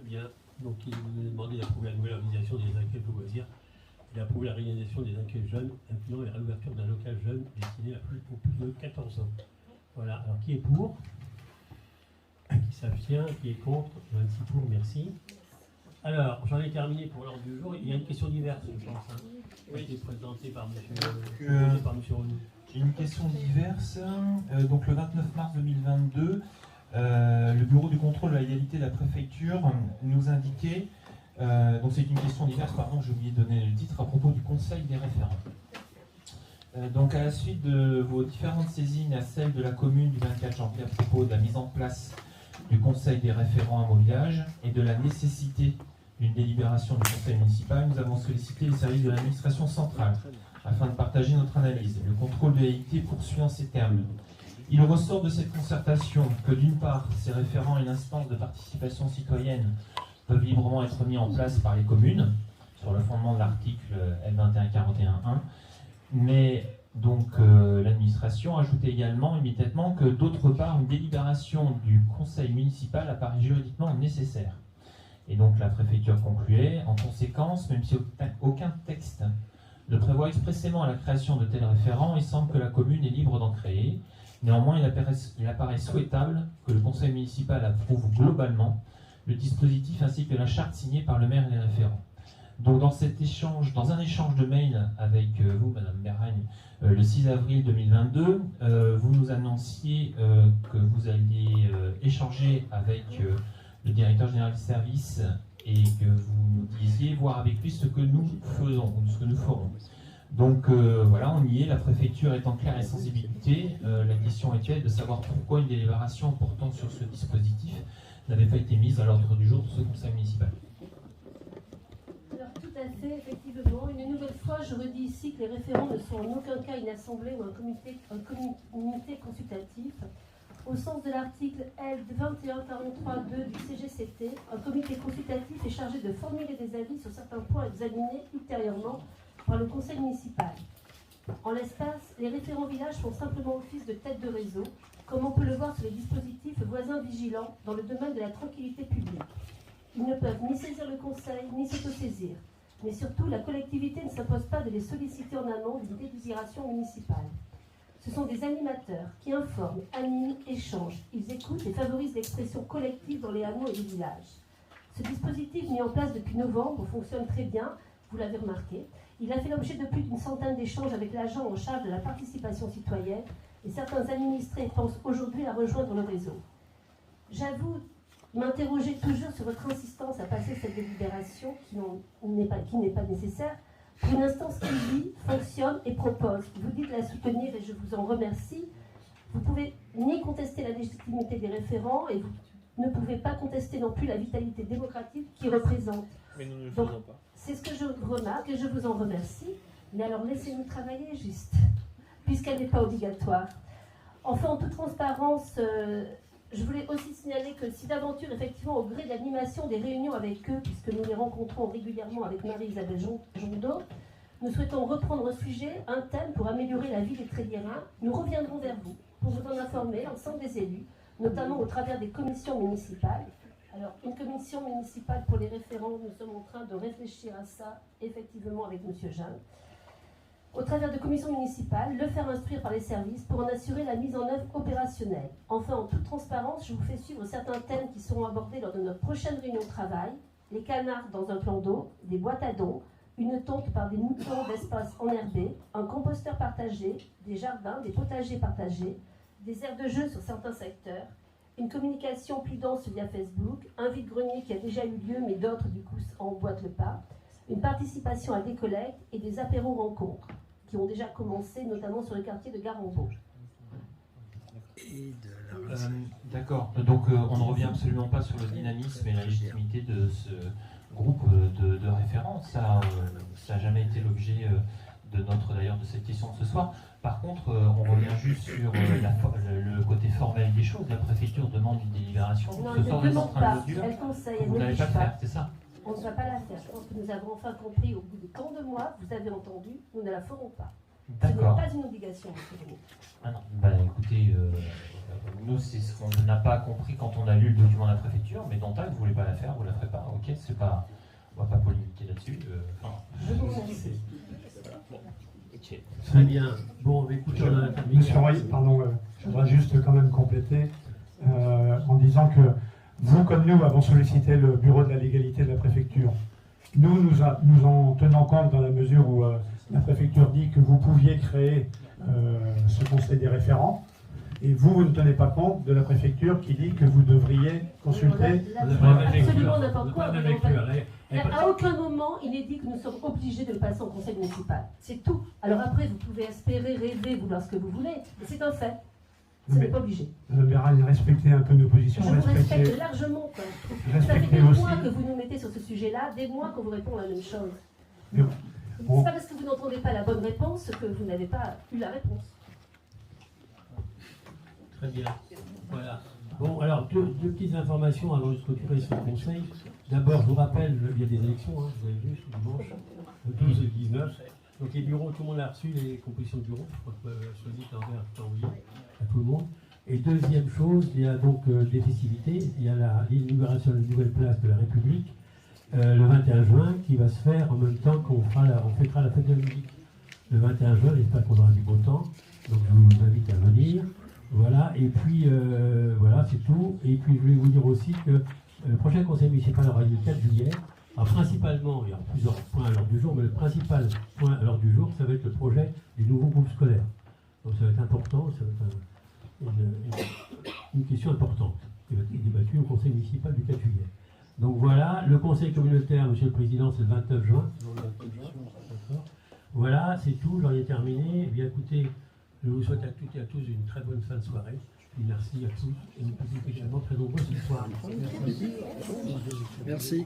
Speaker 1: Bien. Donc il nous a demandé d'approuver la nouvelle organisation des accueils de loisirs et d'approuver la réalisation des accueils jeunes, incluant la réouverture d'un local jeune destiné aux plus de 14 ans. Voilà, alors qui est pour? Qui s'abstient? Qui est contre? 26 pour, merci. Alors, j'en ai terminé pour l'ordre du jour. Il y a une question diverse, je pense, qui a été présentée par M. Renou.
Speaker 2: J'ai une question diverse. Donc le 29 mars 2022, le bureau du contrôle de la légalité de la préfecture nous indiquait, donc c'est une question diverse, pardon, j'ai oublié de donner le titre, à propos du conseil des référents. Donc à la suite de vos différentes saisines, à celle de la commune du 24 janvier à propos de la mise en place du conseil des référents à mobiliage et de la nécessité d'une délibération du conseil municipal, nous avons sollicité les services de l'administration centrale afin de partager notre analyse. Le contrôle de légalité poursuit en ces termes. Il ressort de cette concertation que d'une part, ces référents et l'instance de participation citoyenne peuvent librement être mis en place par les communes, sur le fondement de l'article L2141.1, mais donc l'administration ajoutait également immédiatement que d'autre part, une délibération du conseil municipal apparaît juridiquement nécessaire. Et donc la préfecture concluait, en conséquence, même si aucun texte ne prévoit expressément la création de tels référents, il semble que la commune est libre d'en créer. Néanmoins, il apparaît souhaitable que le conseil municipal approuve globalement le dispositif ainsi que la charte signée par le maire et les référents. Donc dans un échange de mails avec vous, Madame Beragne, le 6 avril 2022, vous nous annonciez que vous alliez échanger avec le directeur général du service et que vous nous disiez voir avec lui ce que nous faisons, ou ce que nous ferons. Donc voilà, on y est, la préfecture est en claire et sensibilité. La question actuelle est de savoir pourquoi une délibération portant sur ce dispositif n'avait pas été mise à l'ordre du jour de ce conseil municipal.
Speaker 9: Alors tout à fait, effectivement. Une nouvelle fois, je redis ici que les référents ne sont en aucun cas une assemblée ou un comité consultatif. Au sens de l'article L2143.2 du CGCT, un comité consultatif est chargé de formuler des avis sur certains points examinés ultérieurement par le conseil municipal. En l'espace, les référents villages font simplement office de tête de réseau, comme on peut le voir sur les dispositifs voisins vigilants dans le domaine de la tranquillité publique. Ils ne peuvent ni saisir le conseil, ni s'autosaisir. Mais surtout, la collectivité ne s'impose pas de les solliciter en amont d'une délibération municipale. Ce sont des animateurs qui informent, animent, échangent. Ils écoutent et favorisent l'expression collective dans les hameaux et les villages. Ce dispositif mis en place depuis novembre fonctionne très bien, vous l'avez remarqué. Il a fait l'objet de plus d'une centaine d'échanges avec l'agent en charge de la participation citoyenne et certains administrés pensent aujourd'hui à rejoindre le réseau. J'avoue m'interroger toujours sur votre insistance à passer cette délibération qui n'est pas nécessaire pour une instance qui vit, fonctionne et propose. Vous dites la soutenir et je vous en remercie. Vous ne pouvez ni contester la légitimité des référents et vous ne pouvez pas contester non plus la vitalité démocratique qu'ils représentent.
Speaker 12: Mais nous ne le faisons pas.
Speaker 9: C'est ce que je remarque et je vous en remercie. Mais alors laissez-nous travailler juste, puisqu'elle n'est pas obligatoire. Enfin, en toute transparence, je voulais aussi signaler que si d'aventure, effectivement, au gré de l'animation des réunions avec eux, puisque nous les rencontrons régulièrement avec Marie-Isabelle Jondot, nous souhaitons reprendre au sujet un thème pour améliorer la vie des Tréliérains, nous reviendrons vers vous pour vous en informer, l'ensemble des élus, notamment au travers des commissions municipales. Alors, une commission municipale pour les référents, nous sommes en train de réfléchir à ça, effectivement, avec M. Jeanne. Au travers de commissions municipales, le faire instruire par les services pour en assurer la mise en œuvre opérationnelle. Enfin, en toute transparence, je vous fais suivre certains thèmes qui seront abordés lors de notre prochaine réunion de travail. Les canards dans un plan d'eau, des boîtes à dons, une tonte par des moutons d'espace enherbés, un composteur partagé, des jardins, des potagers partagés, des aires de jeu sur certains secteurs, une communication plus dense via Facebook, un vide-grenier qui a déjà eu lieu mais d'autres du coup emboîtent le pas, une participation à des collectes et des apéros-rencontres qui ont déjà commencé, notamment sur le quartier de Garambeau.
Speaker 2: D'accord, donc on ne revient absolument pas sur le dynamisme et la légitimité de ce groupe de référents. Ça n'a jamais été l'objet d'ailleurs de cette question de ce soir. Par contre, on revient juste sur le côté formel des choses. La préfecture demande une délibération.
Speaker 9: Non, elle ne demande pas, elle conseille, elle
Speaker 2: vous n'allez pas le faire, c'est ça?
Speaker 9: On ne va pas la faire. Je pense que nous avons enfin compris au bout de tant de mois, vous avez entendu, nous ne la ferons pas. Ce n'est
Speaker 2: D'accord.
Speaker 9: pas une obligation, monsieur Renaud.
Speaker 2: Ah non, bah écoutez, nous c'est ce qu'on n'a pas compris quand on a lu le document de la préfecture, mais Dantal, vous voulez pas la faire, vous la ferez pas, ok, c'est pas, on va pas polémiquer là-dessus.
Speaker 9: Je vous remercie.
Speaker 2: Ok.
Speaker 1: Très bien. Bon, écoutez, on a terminé.
Speaker 7: Monsieur Roy, pardon, je voudrais juste quand même compléter en disant que vous, comme nous, avons sollicité le bureau de la légalité de la préfecture. Nous en tenant compte dans la mesure où la préfecture dit que vous pouviez créer ce conseil des référents, et vous ne tenez pas compte de la préfecture qui dit que vous devriez consulter.
Speaker 9: Absolument n'importe quoi. À aucun moment, il est dit que nous sommes obligés de le passer au conseil municipal. C'est tout. Alors après, vous pouvez espérer, rêver, vouloir ce que vous voulez, mais c'est un fait. Ce n'est pas obligé.
Speaker 7: Madame Béral, respectez un peu nos positions.
Speaker 9: Je vous respecte largement. Ça fait des mois que vous nous mettez sur ce sujet-là, des mois qu'on vous répond la même chose. Ce n'est pas parce que vous n'entendez pas la bonne réponse que vous n'avez pas eu la réponse.
Speaker 1: Très bien. Voilà. Bon, alors, deux petites informations avant de clôturer ce conseil. D'abord, je vous rappelle, il y a des élections, hein, vous avez vu, ce dimanche, le 12 et le 19. Donc les bureaux, tout le monde a reçu les compositions de bureau. Je crois que Sophie est envoyé à tout le monde. Et deuxième chose, il y a donc des festivités. Il y a l'inauguration de la nouvelle place de la République le 21 juin qui va se faire en même temps qu'on fêtera la fête de la musique. Le 21 juin, j'espère qu'on aura du beau temps. Donc je vous invite à venir. Voilà, et puis voilà, c'est tout. Et puis je voulais vous dire aussi que le prochain conseil municipal aura lieu le 4 juillet. Alors, principalement, il y a plusieurs points à l'ordre du jour, mais le principal point à l'ordre du jour, ça va être le projet du nouveau groupe scolaire. Donc ça va être important, ça va être une question importante qui va être débattue au conseil municipal du 4 juillet. Donc voilà, le conseil communautaire, monsieur le président, c'est le 29 juin. Voilà, c'est tout, j'en ai terminé. Eh bien écoutez, je vous souhaite à toutes et à tous une très bonne fin de soirée. Et merci à tous et nous pouvons également très nombreux ce soir.
Speaker 8: Merci.